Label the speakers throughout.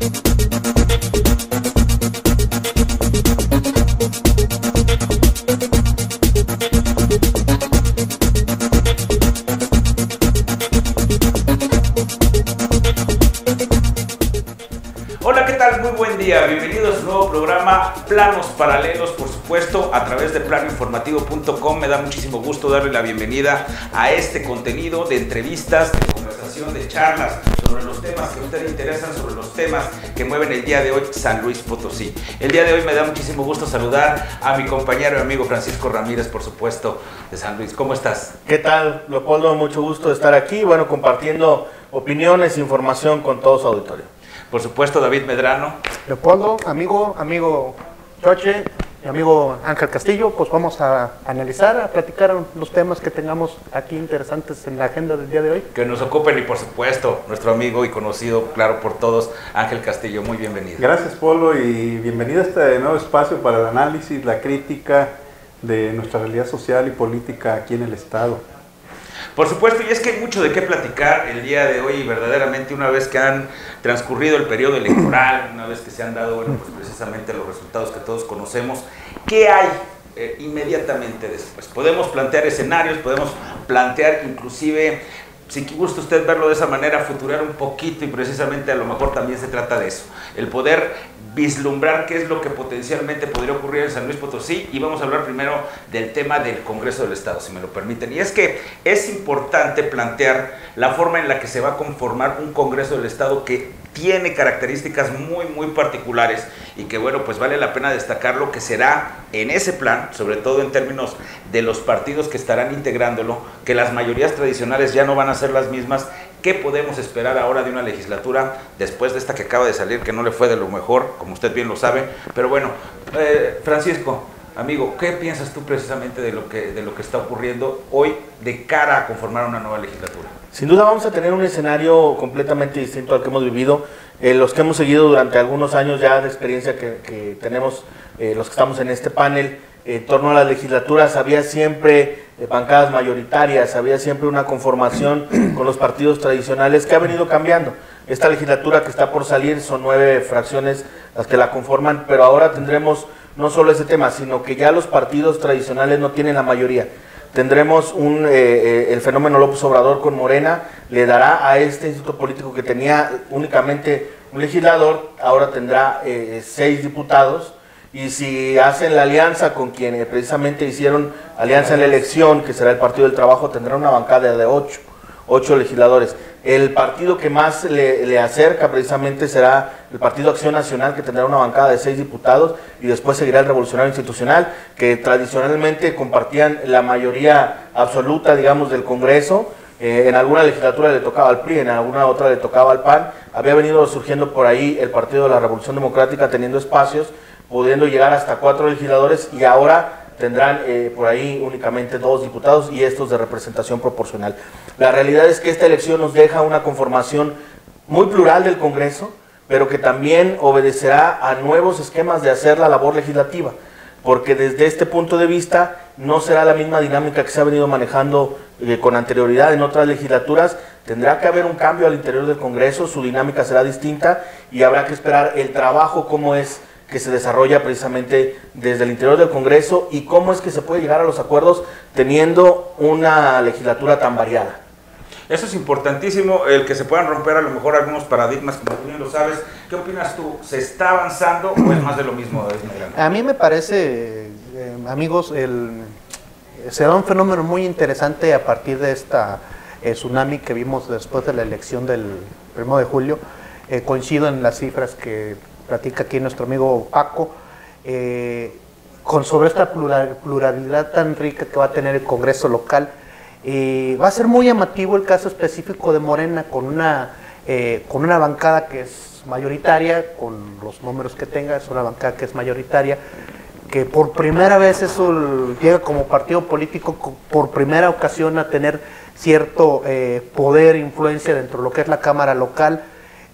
Speaker 1: Hola, ¿qué tal? Muy buen día. Bienvenidos a su nuevo programa Planos Paralelos, por supuesto, a través de planoinformativo.com. Me da muchísimo gusto darle la bienvenida a este contenido de entrevistas, de conversación, de charlas sobre los temas que a usted le interesan, sobre los temas que mueven el día de hoy San Luis Potosí. El día de hoy me da muchísimo gusto saludar a mi compañero y amigo Francisco Ramírez, por supuesto, de San Luis. ¿Cómo estás?
Speaker 2: ¿Qué tal, Leopoldo? Mucho gusto de estar aquí, bueno, compartiendo opiniones, información con todo su auditorio.
Speaker 1: Por supuesto, David Medrano.
Speaker 3: Leopoldo, amigo Choche, mi amigo Ángel Castillo, pues vamos a analizar, a platicar los temas que tengamos aquí interesantes en la agenda del día de hoy.
Speaker 1: Que nos ocupen y por supuesto, nuestro amigo y conocido, claro, por todos, Ángel Castillo, muy bienvenido.
Speaker 4: Gracias, Polo, y bienvenido a este nuevo espacio para el análisis, la crítica de nuestra realidad social y política aquí en el Estado.
Speaker 1: Por supuesto, y es que hay mucho de qué platicar el día de hoy, y verdaderamente una vez que han transcurrido el periodo electoral, una vez que se han dado, bueno, pues precisamente los resultados que todos conocemos, ¿qué hay inmediatamente después? Podemos plantear escenarios, podemos plantear inclusive, si gusta usted verlo de esa manera, futurar un poquito, y precisamente a lo mejor también se trata de eso, el poder vislumbrar qué es lo que potencialmente podría ocurrir en San Luis Potosí. Y vamos a hablar primero del tema del Congreso del Estado, si me lo permiten. Y es que es importante plantear la forma en la que se va a conformar un Congreso del Estado que tiene características muy particulares y que, bueno, pues vale la pena destacar lo que será en ese plan, sobre todo en términos de los partidos que estarán integrándolo, que las mayorías tradicionales ya no van a ser las mismas. ¿Qué podemos esperar ahora de una legislatura después de esta que acaba de salir, que no le fue de lo mejor, como usted bien lo sabe? Pero bueno, Francisco, amigo, ¿qué piensas tú precisamente de lo que está ocurriendo hoy de cara a conformar una nueva legislatura?
Speaker 2: Sin duda vamos a tener un escenario completamente distinto al que hemos vivido, los que hemos seguido durante algunos años ya de experiencia que tenemos, los que estamos en este panel. En torno a las legislaturas había siempre bancadas mayoritarias, había siempre una conformación con los partidos tradicionales que ha venido cambiando. Esta legislatura que está por salir son 9 fracciones las que la conforman, pero ahora tendremos no solo ese tema, sino que ya los partidos tradicionales no tienen la mayoría. Tendremos el fenómeno López Obrador con Morena, le dará a este instituto político que tenía únicamente un legislador, ahora tendrá 6 diputados. Y si hacen la alianza con quienes precisamente hicieron alianza en la elección, que será el Partido del Trabajo, tendrá una bancada de 8 legisladores. El partido que más le acerca precisamente será el Partido Acción Nacional, que tendrá una bancada de 6 diputados, y después seguirá el Revolucionario Institucional, que tradicionalmente compartían la mayoría absoluta, digamos, del Congreso. En alguna legislatura le tocaba al PRI, en alguna otra le tocaba al PAN. Había venido surgiendo por ahí el Partido de la Revolución Democrática, teniendo espacios, pudiendo llegar hasta 4 legisladores, y ahora tendrán por ahí únicamente 2 diputados, y estos de representación proporcional. La realidad es que esta elección nos deja una conformación muy plural del Congreso, pero que también obedecerá a nuevos esquemas de hacer la labor legislativa, porque desde este punto de vista no será la misma dinámica que se ha venido manejando con anterioridad en otras legislaturas. Tendrá que haber un cambio al interior del Congreso, su dinámica será distinta, y habrá que esperar el trabajo cómo es que se desarrolla precisamente desde el interior del Congreso, y cómo es que se puede llegar a los acuerdos teniendo una legislatura tan variada.
Speaker 1: Eso es importantísimo, el que se puedan romper a lo mejor algunos paradigmas, como tú bien lo sabes. ¿Qué opinas tú? ¿Se está avanzando o es más de lo mismo?
Speaker 3: A mí me parece, amigos, se da un fenómeno muy interesante a partir de esta tsunami que vimos después de la elección del 1 de julio. Coincido en las cifras que platica aquí nuestro amigo Paco, sobre esta pluralidad tan rica que va a tener el Congreso local. Va a ser muy llamativo el caso específico de Morena, con una bancada que es mayoritaria, con los números que tenga, es una bancada que es mayoritaria, que por primera vez eso llega como partido político, por primera ocasión, a tener cierto poder, influencia dentro de lo que es la Cámara local.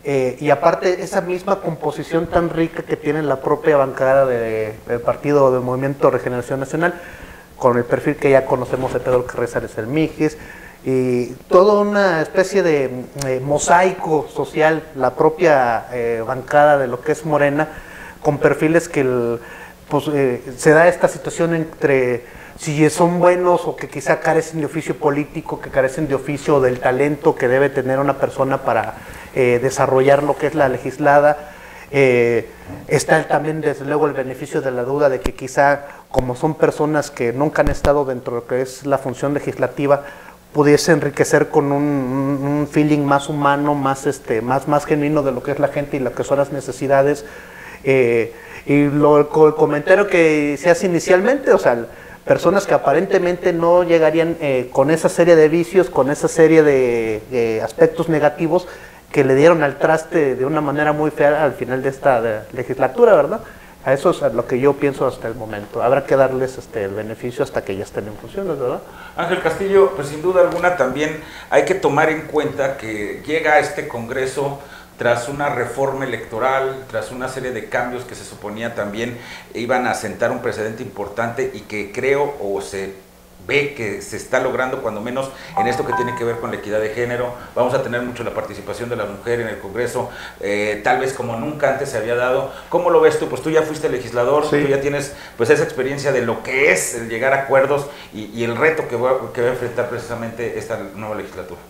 Speaker 3: Y aparte esa misma composición tan rica que tiene la propia bancada del Partido del Movimiento de Regeneración Nacional, con el perfil que ya conocemos de Pedro Carrizales, el Mijis, y toda una especie de mosaico social, la propia bancada de lo que es Morena, con perfiles que se da esta situación entre si son buenos o que quizá carecen de oficio político, que carecen de oficio del talento que debe tener una persona para desarrollar lo que es la legislada. Está también desde luego el beneficio de la duda de que quizá como son personas que nunca han estado dentro de lo que es la función legislativa, pudiese enriquecer con un feeling más humano, más genuino de lo que es la gente y lo que son las necesidades. Y el comentario que se hace inicialmente, o sea, personas que aparentemente no llegarían con esa serie de vicios, con esa serie de aspectos negativos que le dieron al traste de una manera muy fea al final de esta legislatura, ¿verdad? A eso es lo que yo pienso hasta el momento. Habrá que darles el beneficio hasta que ya estén en funciones, ¿verdad?
Speaker 1: Ángel Castillo, pues sin duda alguna también hay que tomar en cuenta que llega a este Congreso tras una reforma electoral, tras una serie de cambios que se suponía también iban a sentar un precedente importante y que creo o se ve que se está logrando cuando menos en esto que tiene que ver con la equidad de género. Vamos a tener mucho la participación de la mujer en el Congreso, tal vez como nunca antes se había dado. ¿Cómo lo ves tú? Pues tú ya fuiste legislador, sí. Tú ya tienes pues esa experiencia de lo que es el llegar a acuerdos y el reto que va a enfrentar precisamente esta nueva legislatura.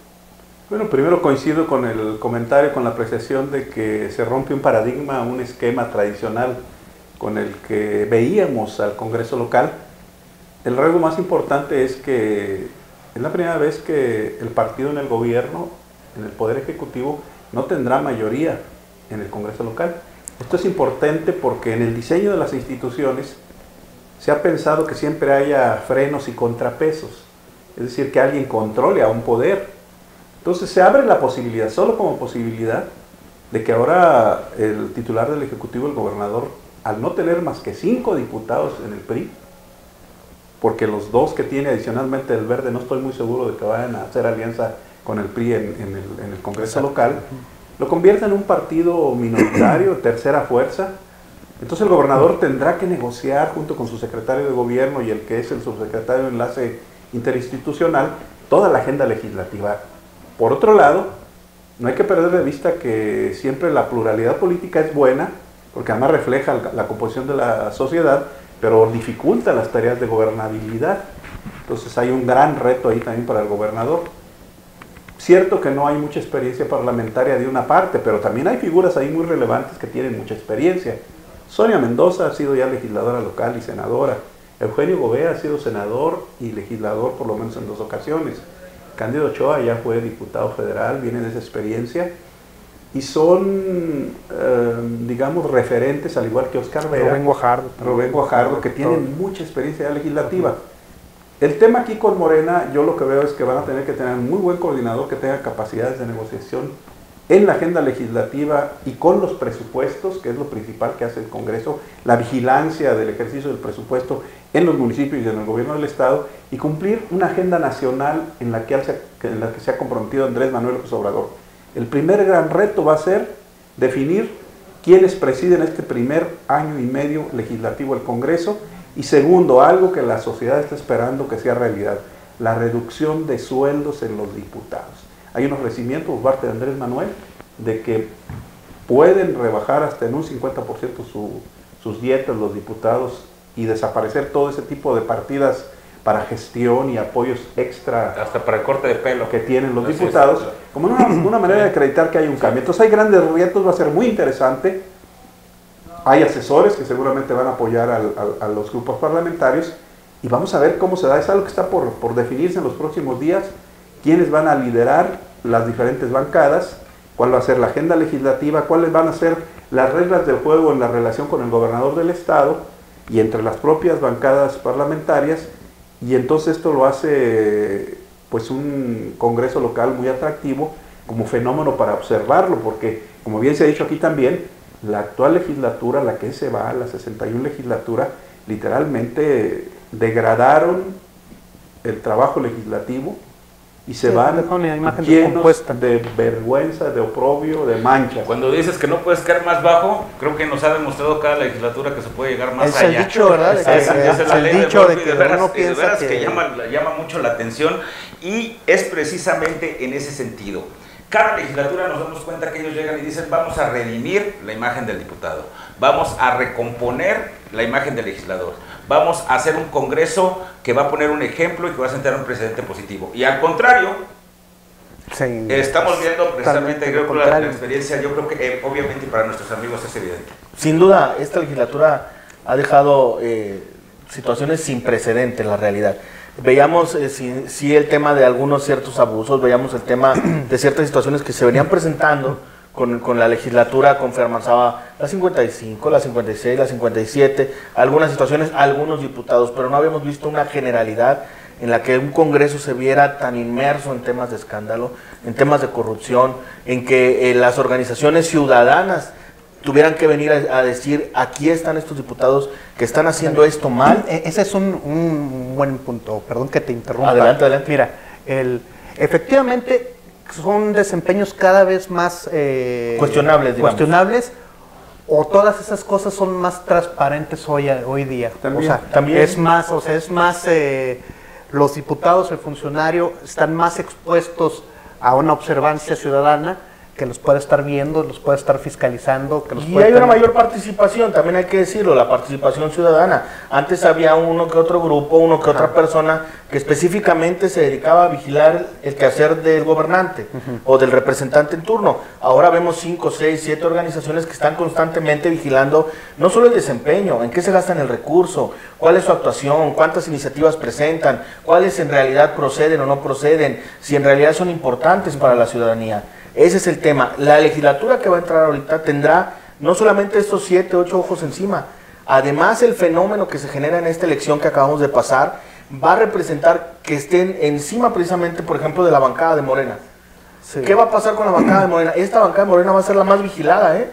Speaker 4: Bueno, primero coincido con el comentario, con la apreciación de que se rompe un paradigma, un esquema tradicional con el que veíamos al Congreso local. El rasgo más importante es que es la primera vez que el partido en el gobierno, en el Poder Ejecutivo, no tendrá mayoría en el Congreso local. Esto es importante porque en el diseño de las instituciones se ha pensado que siempre haya frenos y contrapesos, es decir, que alguien controle a un poder. Entonces se abre la posibilidad, solo como posibilidad, de que ahora el titular del Ejecutivo, el gobernador, al no tener más que 5 diputados en el PRI, porque los 2 que tiene adicionalmente el Verde, no estoy muy seguro de que vayan a hacer alianza con el PRI en el Congreso local, lo convierte en un partido minoritario, tercera fuerza. Entonces el gobernador tendrá que negociar junto con su secretario de gobierno y el que es el subsecretario de Enlace Interinstitucional toda la agenda legislativa. Por otro lado, no hay que perder de vista que siempre la pluralidad política es buena, porque además refleja la composición de la sociedad, pero dificulta las tareas de gobernabilidad. Entonces hay un gran reto ahí también para el gobernador. Cierto que no hay mucha experiencia parlamentaria de una parte, pero también hay figuras ahí muy relevantes que tienen mucha experiencia. Sonia Mendoza ha sido ya legisladora local y senadora. Eugenio Gobea ha sido senador y legislador por lo menos en 2 ocasiones. Cándido Ochoa ya fue diputado federal, viene de esa experiencia. Y son, digamos, referentes, al igual que Oscar Vera, Rubén Guajardo, que tienen mucha experiencia legislativa. El tema aquí con Morena, yo lo que veo es que van a tener que tener un muy buen coordinador que tenga capacidades de negociación en la agenda legislativa y con los presupuestos, que es lo principal que hace el Congreso, la vigilancia del ejercicio del presupuesto en los municipios y en el gobierno del Estado, y cumplir una agenda nacional en la que se ha comprometido Andrés Manuel López Obrador. El primer gran reto va a ser definir quiénes presiden este primer año y medio legislativo del Congreso, y segundo, algo que la sociedad está esperando que sea realidad, la reducción de sueldos en los diputados. Hay un ofrecimiento por parte de Andrés Manuel de que pueden rebajar hasta en un 50% sus dietas los diputados y desaparecer todo ese tipo de partidas para gestión y apoyos extra,
Speaker 1: hasta para el corte de pelo
Speaker 4: que tienen los diputados, como una manera de acreditar que hay un cambio. Entonces hay grandes retos, va a ser muy interesante. Hay asesores que seguramente van a apoyar a los grupos parlamentarios y vamos a ver cómo se da. Es algo que está por definirse en los próximos días, quiénes van a liderar las diferentes bancadas, cuál va a ser la agenda legislativa, cuáles van a ser las reglas del juego en la relación con el gobernador del estado y entre las propias bancadas parlamentarias. Y entonces esto lo hace pues un Congreso local muy atractivo como fenómeno para observarlo, porque como bien se ha dicho aquí también, la actual legislatura, la que se va, la 61 legislatura, literalmente degradaron el trabajo legislativo y se
Speaker 3: Sí,
Speaker 4: van
Speaker 3: deja una imagen
Speaker 4: llenos
Speaker 3: descompuesta.
Speaker 4: de vergüenza, de oprobio, de manchas.
Speaker 1: Cuando dices que no puedes caer más bajo, creo que nos ha demostrado cada legislatura que se puede llegar más
Speaker 3: Es
Speaker 1: allá.
Speaker 3: el dicho, ¿verdad? De que-
Speaker 1: Esa es la
Speaker 3: el
Speaker 1: ley de
Speaker 3: dicho de
Speaker 1: Murphy,
Speaker 3: que uno
Speaker 1: y de
Speaker 3: piensa
Speaker 1: veras
Speaker 3: que-
Speaker 1: que llama mucho la atención, y es precisamente en ese sentido. Cada legislatura nos damos cuenta que ellos llegan y dicen: vamos a redimir la imagen del diputado, vamos a recomponer la imagen del legislador, vamos a hacer un congreso que va a poner un ejemplo y que va a sentar un precedente positivo. Y al contrario,
Speaker 3: Sí,
Speaker 1: estamos viendo precisamente,
Speaker 3: totalmente
Speaker 1: creo
Speaker 3: lo
Speaker 1: que la
Speaker 3: contrario.
Speaker 1: experiencia, yo creo que obviamente para nuestros amigos es evidente.
Speaker 2: Sin duda, esta legislatura ha dejado situaciones sin precedente en la realidad. Veíamos sí el tema de algunos ciertos abusos, veíamos el tema de ciertas situaciones que se venían presentando con la legislatura, conforme avanzaba la 55, la 56, la 57, algunas situaciones, algunos diputados, pero no habíamos visto una generalidad en la que un Congreso se viera tan inmerso en temas de escándalo, en temas de corrupción, en que las organizaciones ciudadanas tuvieran que venir a decir: aquí están estos diputados que están haciendo esto mal.
Speaker 3: Ese es un buen punto, perdón que te interrumpa.
Speaker 2: Adelante, adelante.
Speaker 3: Mira, efectivamente son desempeños cada vez más
Speaker 2: Cuestionables, digamos.
Speaker 3: cuestionables, o todas esas cosas son más transparentes hoy día.
Speaker 4: También.
Speaker 3: O sea,
Speaker 2: También.
Speaker 3: es más, los diputados, el funcionario, están más expuestos a una observancia ciudadana que los puede estar viendo, los puede estar fiscalizando. Que los
Speaker 2: Y
Speaker 3: puede
Speaker 2: hay una
Speaker 3: tener-
Speaker 2: mayor participación, también hay que decirlo, la participación ciudadana. Antes había uno que otro grupo, uno que otra persona que específicamente se dedicaba a vigilar el quehacer del gobernante o del representante en turno. Ahora vemos 5, 6, 7 organizaciones que están constantemente vigilando no solo el desempeño, en qué se gastan el recurso, cuál es su actuación, cuántas iniciativas presentan, cuáles en realidad proceden o no proceden, si en realidad son importantes para la ciudadanía. Ese es el tema. La legislatura que va a entrar ahorita tendrá no solamente estos 7, 8 ojos encima, además el fenómeno que se genera en esta elección que acabamos de pasar va a representar que estén encima precisamente, por ejemplo, de la bancada de Morena.
Speaker 3: Sí.
Speaker 2: ¿Qué va a pasar con la bancada de Morena? Esta bancada de Morena va a ser la más vigilada, ¿eh?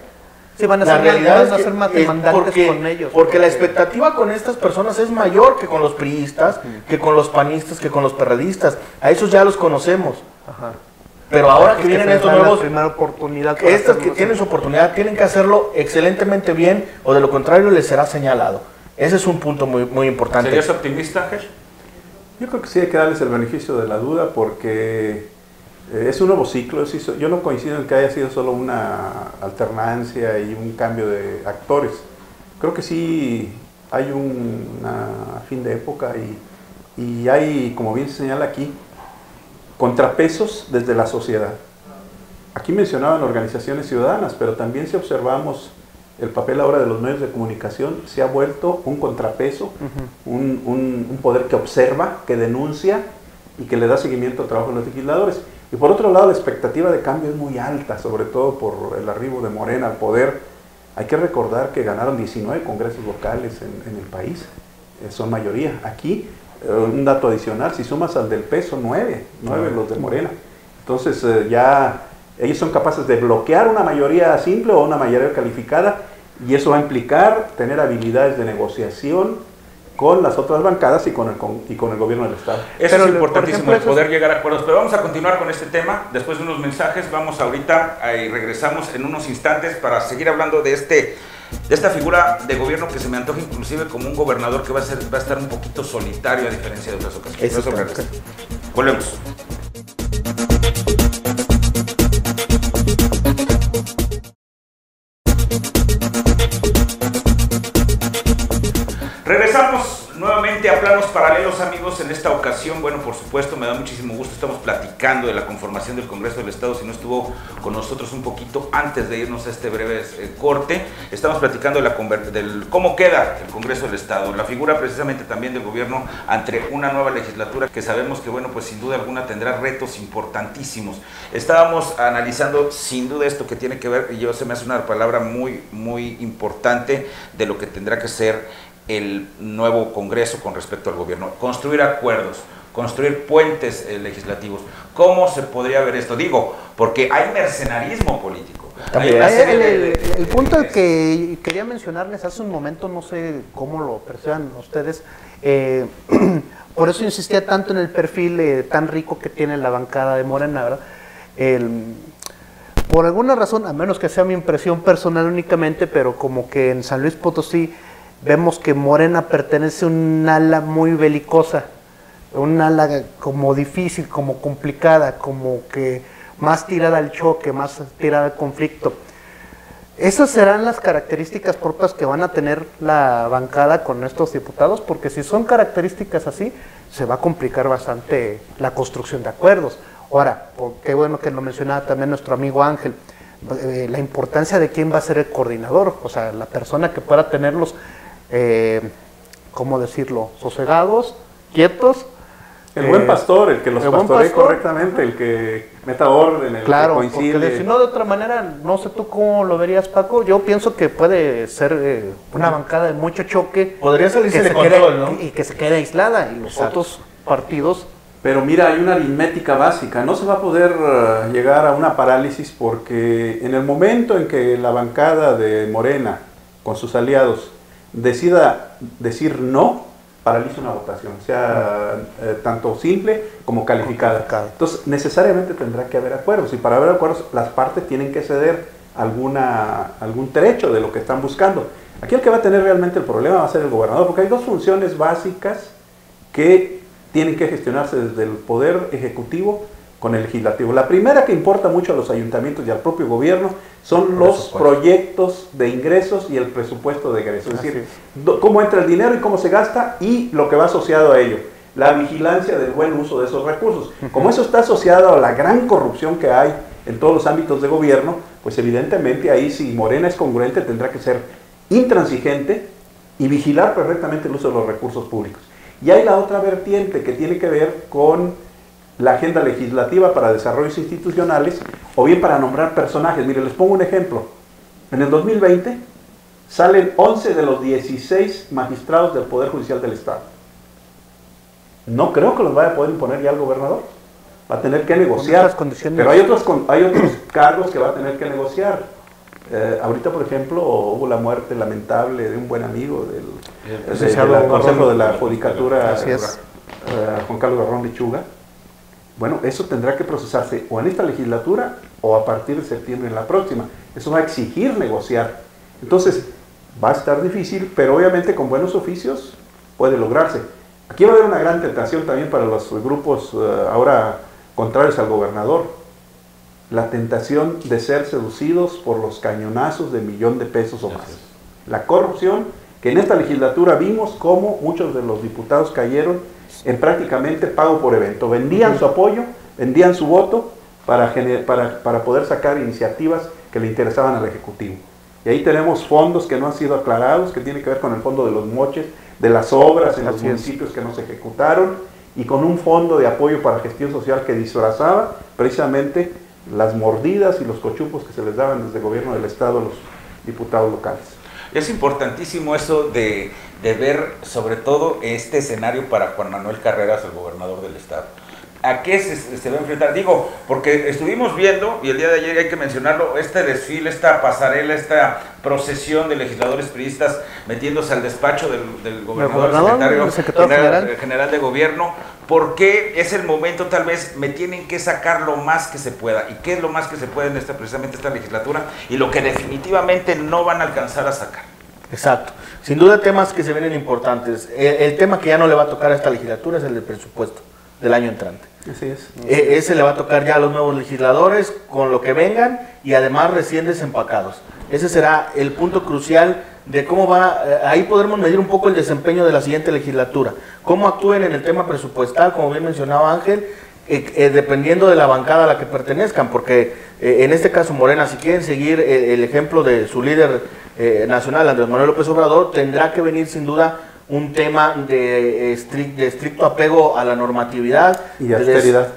Speaker 3: Sí, van a
Speaker 2: La
Speaker 3: ser
Speaker 2: realidad
Speaker 3: van
Speaker 2: es
Speaker 3: a
Speaker 2: que
Speaker 3: ser más
Speaker 2: es
Speaker 3: demandantes con ellos.
Speaker 2: porque la expectativa con estas personas es mayor que con los priistas, que con los panistas, que con los perredistas. A esos ya los conocemos.
Speaker 3: Ajá.
Speaker 2: Pero ahora que
Speaker 3: Es
Speaker 2: vienen
Speaker 3: se les
Speaker 2: estos
Speaker 3: da la
Speaker 2: nuevos,
Speaker 3: primera oportunidad para
Speaker 2: estas que
Speaker 3: hacerlo
Speaker 2: tienen
Speaker 3: así.
Speaker 2: su oportunidad tienen que hacerlo excelentemente bien, o de lo contrario les será señalado. Ese es un punto muy, muy importante.
Speaker 1: ¿Serías optimista, Ángel?
Speaker 4: Yo creo que sí hay que darles el beneficio de la duda porque es un nuevo ciclo. Yo no coincido en que haya sido solo una alternancia y un cambio de actores. Creo que sí hay una fin de época y hay, como bien se señala aquí, contrapesos desde la sociedad. Aquí mencionaban organizaciones ciudadanas, pero también si observamos el papel ahora de los medios de comunicación, se ha vuelto un contrapeso, un poder que observa, que denuncia y que le da seguimiento al trabajo de los legisladores. Y por otro lado, la expectativa de cambio es muy alta, sobre todo por el arribo de Morena al poder. Hay que recordar que ganaron 19 congresos locales en el país, son mayoría. Aquí, un dato adicional, si sumas al del PES, son 9 los de Morena. Entonces ya ellos son capaces de bloquear una mayoría simple o una mayoría calificada, y eso va a implicar tener habilidades de negociación con las otras bancadas y con el gobierno del Estado.
Speaker 1: Eso
Speaker 3: Pero,
Speaker 1: es
Speaker 3: por
Speaker 1: importantísimo,
Speaker 3: ejemplo,
Speaker 1: el poder llegar a acuerdos. Pero vamos a continuar con este tema después de unos mensajes. Vamos ahorita y regresamos en unos instantes para seguir hablando de esta figura de gobierno que se me antoja inclusive como un gobernador que va a estar un poquito solitario a diferencia de otras ocasiones.
Speaker 2: Eso
Speaker 1: Eso
Speaker 2: está.
Speaker 1: regresa. Volvemos. Regresamos nuevamente a Planos Paralelos, amigos. En esta ocasión, bueno, por supuesto, me da muchísimo gusto. Estamos platicando de la conformación del Congreso del Estado. Si no estuvo con nosotros un poquito antes de irnos a este breve corte, estamos platicando del cómo queda el Congreso del Estado, la figura precisamente también del gobierno ante una nueva legislatura que sabemos que, bueno, pues sin duda alguna tendrá retos importantísimos. Estábamos analizando sin duda esto que tiene que ver, y se me hace una palabra muy, muy importante de lo que tendrá que ser el nuevo Congreso con respecto al gobierno. Construir acuerdos, construir puentes legislativos. ¿Cómo se podría ver esto? Digo, porque hay mercenarismo político.
Speaker 2: También.
Speaker 3: El punto que quería mencionarles hace un momento, no sé cómo lo perciban ustedes, por eso insistía tanto en el perfil tan rico que tiene la bancada de Morena, ¿verdad? Por alguna razón, a menos que sea mi impresión personal únicamente, pero como que en San Luis Potosí vemos que Morena pertenece a un ala muy belicosa, un ala como difícil, como complicada, como que más tirada al choque, más tirada al conflicto. Esas serán las características propias que van a tener la bancada con estos diputados, porque si son características así, se va a complicar bastante la construcción de acuerdos. Ahora, qué bueno que lo mencionaba también nuestro amigo Ángel, la importancia de quién va a ser el coordinador, o sea, la persona que pueda tenerlos, ¿cómo decirlo?, sosegados, quietos.
Speaker 4: El buen pastor, el que los pastoree correctamente, el que meta orden, el
Speaker 3: claro,
Speaker 4: que coincide.
Speaker 3: Porque si no, de otra manera, no sé tú cómo lo verías, Paco, yo pienso que puede ser una bancada de mucho choque.
Speaker 2: Podría salirse de control, ¿no?
Speaker 3: Y que se quede aislada, y los otros partidos...
Speaker 4: Pero mira, hay una aritmética básica, no se va a poder llegar a una parálisis porque en el momento en que la bancada de Morena, con sus aliados, decida decir no, paraliza una votación, sea tanto simple como calificada. Entonces, necesariamente tendrá que haber acuerdos, y para haber acuerdos, las partes tienen que ceder algún trecho de lo que están buscando. Aquí el que va a tener realmente el problema va a ser el gobernador, porque hay dos funciones básicas que tienen que gestionarse desde el Poder Ejecutivo con el Legislativo. La primera, que importa mucho a los ayuntamientos y al propio gobierno, son los proyectos de ingresos y el presupuesto de egresos. Es decir, cómo entra el dinero y cómo se gasta y lo que va asociado a ello. La vigilancia del buen uso de esos recursos. Como eso está asociado a la gran corrupción que hay en todos los ámbitos de gobierno, pues evidentemente ahí, si Morena es congruente, tendrá que ser intransigente y vigilar perfectamente el uso de los recursos públicos. Y hay la otra vertiente que tiene que ver con la agenda legislativa para desarrollos institucionales o bien para nombrar personajes. Mire, les pongo un ejemplo. En el 2020 salen 11 de los 16 magistrados del Poder Judicial del Estado. No creo que los vaya a poder imponer ya el gobernador. Va a tener que negociar. Pero hay otros cargos que va a tener que negociar. Ahorita, por ejemplo, hubo la muerte lamentable de un buen amigo del Consejo de la Judicatura, Juan Carlos Garrón Lechuga. Bueno, eso tendrá que procesarse o en esta legislatura o a partir de septiembre en la próxima. Eso va a exigir negociar. Entonces, va a estar difícil, pero obviamente con buenos oficios puede lograrse. Aquí va a haber una gran tentación también para los grupos ahora contrarios al gobernador. La tentación de ser seducidos por los cañonazos de $1,000,000 de pesos o más. La corrupción, que en esta legislatura vimos cómo muchos de los diputados cayeron en prácticamente pago por evento. Vendían su apoyo, vendían su voto para poder sacar iniciativas que le interesaban al Ejecutivo. Y ahí tenemos fondos que no han sido aclarados, que tiene que ver con el fondo de los moches, de las obras en los municipios que no se ejecutaron, y con un fondo de apoyo para gestión social que disfrazaba precisamente las mordidas y los cochupos que se les daban desde el gobierno del Estado a los diputados locales.
Speaker 1: Es importantísimo eso de ver sobre todo este escenario para Juan Manuel Carreras, el gobernador del Estado. ¿A qué se va a enfrentar? Digo, porque estuvimos viendo, y el día de ayer hay que mencionarlo, este desfile, esta pasarela, esta procesión de legisladores priistas metiéndose al despacho del gobernador, secretario general de gobierno, porque es el momento, tal vez me tienen que sacar lo más que se pueda. ¿Y qué es lo más que se puede en precisamente esta legislatura? Y lo que definitivamente no van a alcanzar a sacar.
Speaker 2: Exacto. Sin duda temas que se vienen importantes. El tema que ya no le va a tocar a esta legislatura es el del presupuesto del año entrante.
Speaker 4: Así es.
Speaker 2: Ese le va a tocar ya a los nuevos legisladores con lo que vengan y además recién desempacados. Ese será el punto crucial de cómo va, ahí podremos medir un poco el desempeño de la siguiente legislatura. Cómo actúen en el tema presupuestal, como bien mencionaba Ángel, dependiendo de la bancada a la que pertenezcan, porque en este caso Morena, si quieren seguir el ejemplo de su líder nacional, Andrés Manuel López Obrador, tendrá que venir sin duda un tema de estricto apego a la normatividad
Speaker 4: y austeridad.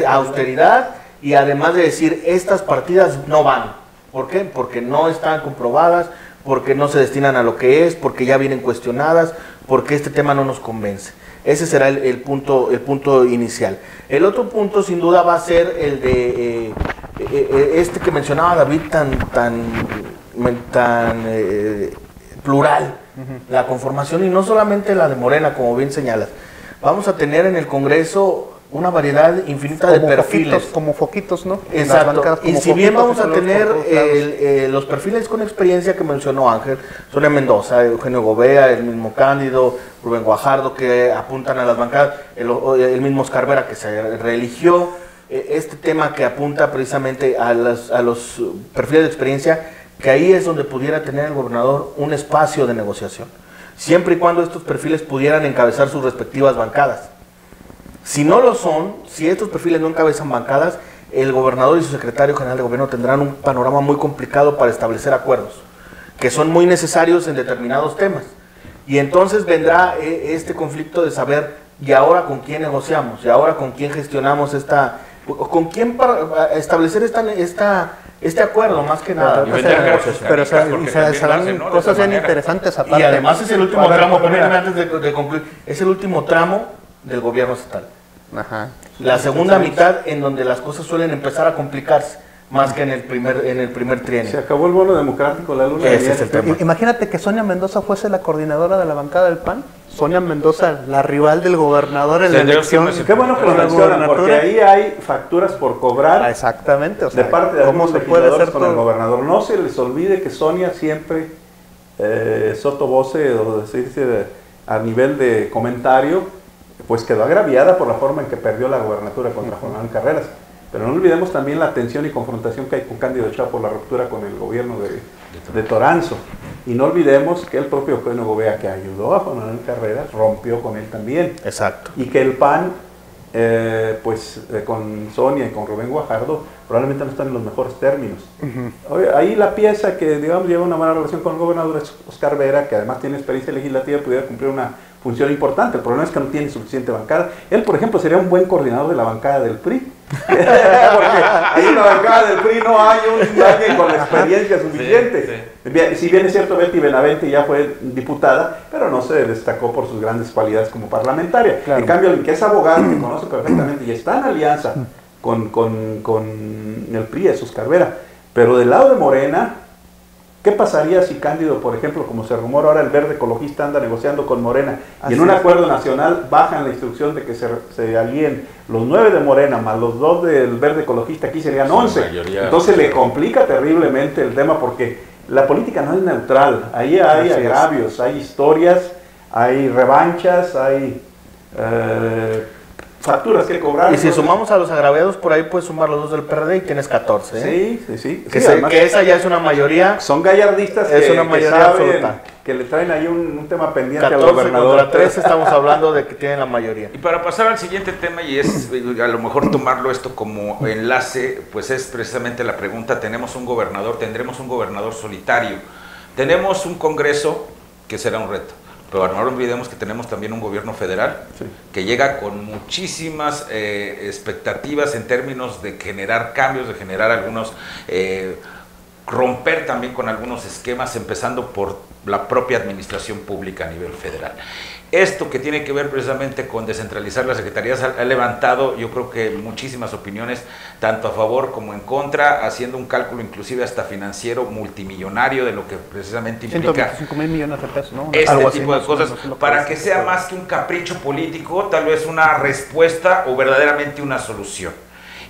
Speaker 2: Austeridad, y además de decir, estas partidas no van. ¿Por qué? Porque no están comprobadas, porque no se destinan a lo que es, porque ya vienen cuestionadas, porque este tema no nos convence. Ese será el punto inicial. El otro punto sin duda va a ser el de este que mencionaba David tan plural, la conformación, y no solamente la de Morena, como bien señalas. Vamos a tener en el Congreso una variedad infinita de perfiles.
Speaker 3: Como foquitos, ¿no?
Speaker 2: Exacto. Y si bien vamos a tener los perfiles con experiencia que mencionó Ángel, Sonia Mendoza, Eugenio Gobea, el mismo Cándido, Rubén Guajardo, que apuntan a las bancadas, el mismo Oscar Vera, que se reeligió, este tema que apunta precisamente a los perfiles de experiencia, que ahí es donde pudiera tener el gobernador un espacio de negociación, siempre y cuando estos perfiles pudieran encabezar sus respectivas bancadas. Si no lo son, si estos perfiles no encabezan bancadas, el gobernador y su secretario general de gobierno tendrán un panorama muy complicado para establecer acuerdos, que son muy necesarios en determinados temas. Y entonces vendrá este conflicto de saber, ¿y ahora con quién negociamos? ¿Y ahora con quién gestionamos con quién para establecer este acuerdo, más que nada?
Speaker 3: Pero serán cosas bien interesantes aparte.
Speaker 2: Y además es el último tramo, permítame antes de concluir, es el último tramo del gobierno estatal.
Speaker 3: Ajá.
Speaker 2: La segunda mitad en donde las cosas suelen empezar a complicarse, más que en el primer trienio.
Speaker 4: Se acabó el bono democrático, la luna.
Speaker 2: Ese es el tema.
Speaker 3: Imagínate que Sonia Mendoza fuese la coordinadora de la bancada del PAN. Sonia Mendoza, la rival del gobernador en la elección.
Speaker 4: Qué bueno que lo mencionan, porque ahí hay facturas por cobrar.
Speaker 3: Exactamente. O sea,
Speaker 4: de parte de algunos legisladores con el
Speaker 3: todo?
Speaker 4: gobernador. No se les olvide que Sonia siempre, sotto voce, o decirse a nivel de comentario, pues quedó agraviada por la forma en que perdió la gubernatura contra Juan Manuel Carreras. Pero no olvidemos también la tensión y confrontación que hay con Cándido Ochoa por la ruptura con el gobierno de Toranzo. Y no olvidemos que el propio Eugenio Gobea, que ayudó a Juan Manuel Carreras, rompió con él también.
Speaker 2: Exacto.
Speaker 4: Y que el PAN, con Sonia y con Rubén Guajardo, probablemente no están en los mejores términos. Ahí la pieza que, digamos, lleva una buena relación con el gobernador es Oscar Vera, que además tiene experiencia legislativa, pudiera cumplir una función importante. El problema es que no tiene suficiente bancada. Él, por ejemplo, sería un buen coordinador de la bancada del PRI. Porque ahí en la bancada del PRI no hay alguien con la experiencia suficiente. Si bien es cierto, Betty Benavente ya fue diputada, pero no se destacó por sus grandes cualidades como parlamentaria. Claro. En cambio, el que es abogado, que conoce perfectamente y está en alianza con el PRI, es Oscar Vera. Pero del lado de Morena, ¿qué pasaría si Cándido, por ejemplo, como se rumora ahora, el Verde Ecologista anda negociando con Morena y en un acuerdo nacional bajan la instrucción de que se alíen los 9 de Morena más los 2 del Verde Ecologista, aquí serían 11? Entonces le complica terriblemente el tema, porque la política no es neutral. Ahí hay agravios, hay historias, hay revanchas, hay facturas que cobrar.
Speaker 2: Y si sumamos a los agraviados, por ahí puedes sumar los 2 del PRD y tienes 14.
Speaker 4: Sí.
Speaker 2: Que esa ya es una mayoría.
Speaker 4: Son gallardistas
Speaker 2: es una mayoría
Speaker 4: que saben
Speaker 2: absoluta.
Speaker 4: Que le traen ahí un tema pendiente
Speaker 2: 14
Speaker 4: al gobernador.
Speaker 2: contra 13 estamos hablando de que tienen la mayoría.
Speaker 1: Y para pasar al siguiente tema, y es a lo mejor tomarlo esto como enlace, pues es precisamente la pregunta: tendremos un gobernador solitario, tenemos un Congreso que será un reto. Pero no olvidemos que tenemos también un gobierno federal que llega con muchísimas expectativas en términos de generar cambios, de generar algunos, romper también con algunos esquemas, empezando por la propia administración pública a nivel federal. Esto que tiene que ver precisamente con descentralizar las secretarías ha levantado, yo creo que muchísimas opiniones, tanto a favor como en contra, haciendo un cálculo inclusive hasta financiero multimillonario de lo que precisamente implica
Speaker 3: 125,000 millones de pesos, ¿no?
Speaker 1: Este tipo de cosas, para que sea más que un capricho político, tal vez una respuesta o verdaderamente una solución.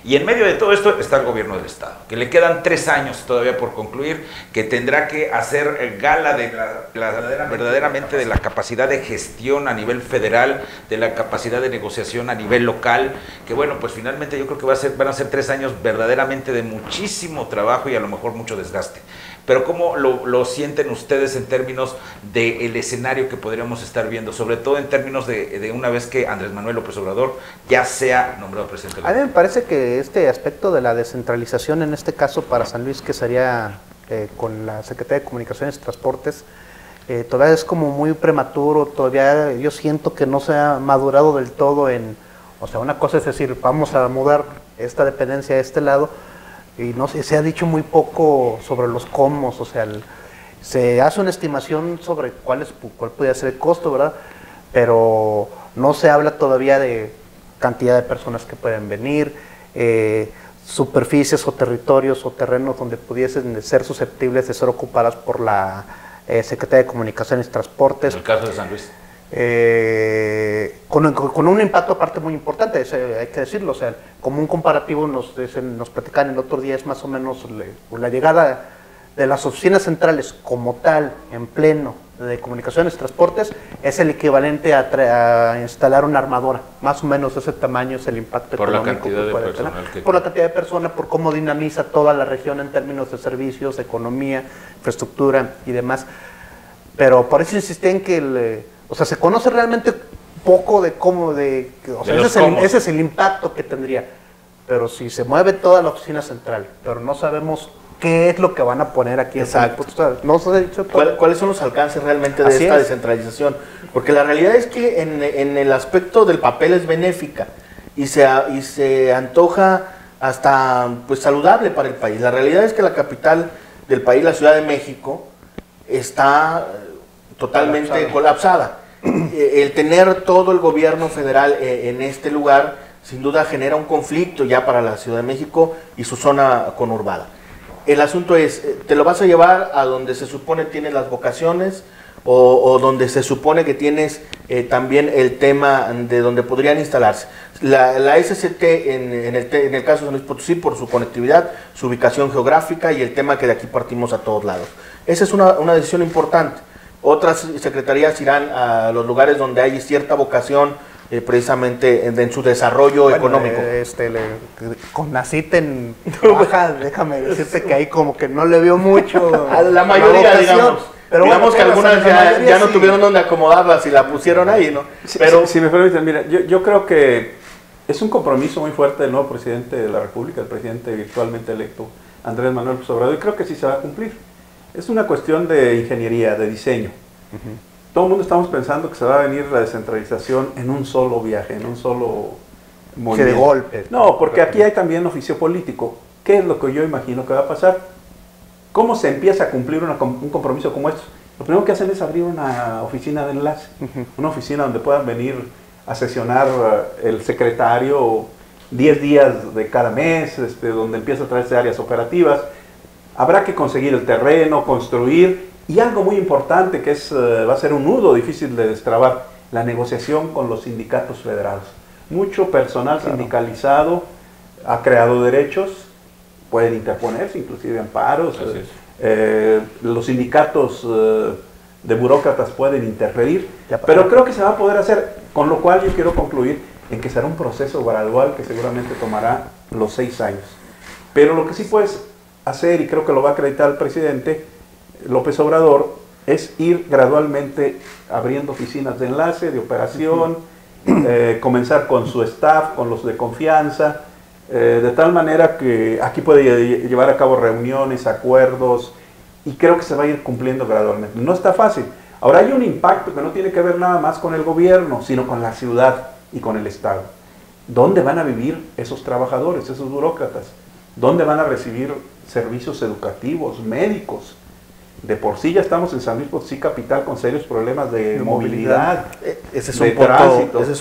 Speaker 1: Y en medio de todo esto está el gobierno del Estado, que le quedan 3 años todavía por concluir, que tendrá que hacer gala de verdaderamente de la capacidad de gestión a nivel federal, de la capacidad de negociación a nivel local, que bueno, pues finalmente yo creo que van a ser 3 años verdaderamente de muchísimo trabajo y a lo mejor mucho desgaste. Pero ¿cómo lo sienten ustedes en términos del escenario que podríamos estar viendo? Sobre todo en términos de una vez que Andrés Manuel López Obrador ya sea nombrado presidente.
Speaker 3: A mí me parece que este aspecto de la descentralización, en este caso para San Luis, que sería con la Secretaría de Comunicaciones y Transportes, todavía es como muy prematuro, todavía yo siento que no se ha madurado del todo o sea, una cosa es decir, vamos a mudar esta dependencia a este lado, y no sé, se ha dicho muy poco sobre los cómo, o sea, se hace una estimación sobre cuál podría ser el costo, ¿verdad? Pero no se habla todavía de cantidad de personas que pueden venir. superficies o territorios o terrenos donde pudiesen ser susceptibles de ser ocupadas por la Secretaría de Comunicaciones y Transportes.
Speaker 1: En el caso de San Luis.
Speaker 3: Con un impacto aparte muy importante, hay que decirlo, o sea, como un comparativo nos platican el otro día, es más o menos la llegada de las oficinas centrales como tal, en pleno, de comunicaciones y transportes, es el equivalente a instalar una armadora, más o menos de ese tamaño es el impacto
Speaker 1: por
Speaker 3: económico
Speaker 1: la cantidad
Speaker 3: que
Speaker 1: de
Speaker 3: puede
Speaker 1: personal
Speaker 3: tener,
Speaker 1: que...
Speaker 3: por la cantidad de personas, por cómo dinamiza toda la región en términos de servicios, economía, infraestructura y demás. Pero por eso insistí en que o sea, se conoce realmente poco de cómo, o sea, ese es el impacto que tendría. Pero si se mueve toda la oficina central, pero no sabemos qué es lo que van a poner aquí.
Speaker 2: Exacto.
Speaker 3: No se ha dicho todo.
Speaker 2: ¿Cuáles son los alcances realmente de esta descentralización? Porque la realidad es que en el aspecto del papel es benéfica y se antoja hasta pues saludable para el país. La realidad es que la capital del país, la Ciudad de México, está totalmente colapsada. El tener todo el gobierno federal en este lugar sin duda genera un conflicto ya para la Ciudad de México y su zona conurbada. El asunto es, ¿te lo vas a llevar a donde se supone tienes las vocaciones o donde se supone que tienes también el tema de donde podrían instalarse? La SCT en el caso de San Luis Potosí por su conectividad, su ubicación geográfica y el tema que de aquí partimos a todos lados. Esa es una decisión importante. Otras secretarías irán a los lugares donde hay cierta vocación precisamente en su desarrollo económico.
Speaker 3: Con Nacit en Baja, déjame decirte que ahí como que no le vio mucho
Speaker 2: a la mayoría, digamos. Pero digamos que algunas ya no
Speaker 3: sí
Speaker 2: tuvieron donde acomodarlas y la pusieron ahí, ¿no?
Speaker 4: Pero si me permiten, mira, yo creo que es un compromiso muy fuerte del nuevo presidente de la República, el presidente virtualmente electo, Andrés Manuel López Obrador, y creo que sí se va a cumplir. Es una cuestión de ingeniería, de diseño. Todo el mundo estamos pensando que se va a venir la descentralización en un solo viaje, en un solo movimiento.
Speaker 3: Que de golpe.
Speaker 4: No, porque aquí hay también oficio político. ¿Qué es lo que yo imagino que va a pasar? ¿Cómo se empieza a cumplir un compromiso como este? Lo primero que hacen es abrir una oficina de enlace, una oficina donde puedan venir a sesionar el secretario 10 días de cada mes, donde empieza a traerse áreas operativas. Habrá que conseguir el terreno, construir, y algo muy importante que va a ser un nudo difícil de destrabar, la negociación con los sindicatos federados. Mucho personal sindicalizado ha creado derechos, pueden interponerse, inclusive amparos, los sindicatos de burócratas pueden interferir, pero creo que se va a poder hacer, con lo cual yo quiero concluir en que será un proceso gradual que seguramente tomará los 6 años. Pero lo que sí puedes hacer, y creo que lo va a acreditar el presidente López Obrador, es ir gradualmente abriendo oficinas de enlace, de operación, comenzar con su staff, con los de confianza, de tal manera que aquí puede llevar a cabo reuniones, acuerdos, y creo que se va a ir cumpliendo gradualmente. No está fácil. Ahora hay un impacto que no tiene que ver nada más con el gobierno, sino con la ciudad y con el Estado. ¿Dónde van a vivir esos trabajadores, esos burócratas? ¿Dónde van a recibir servicios educativos, médicos? De por sí ya estamos en San Luis Potosí capital con serios problemas de movilidad,
Speaker 2: ese es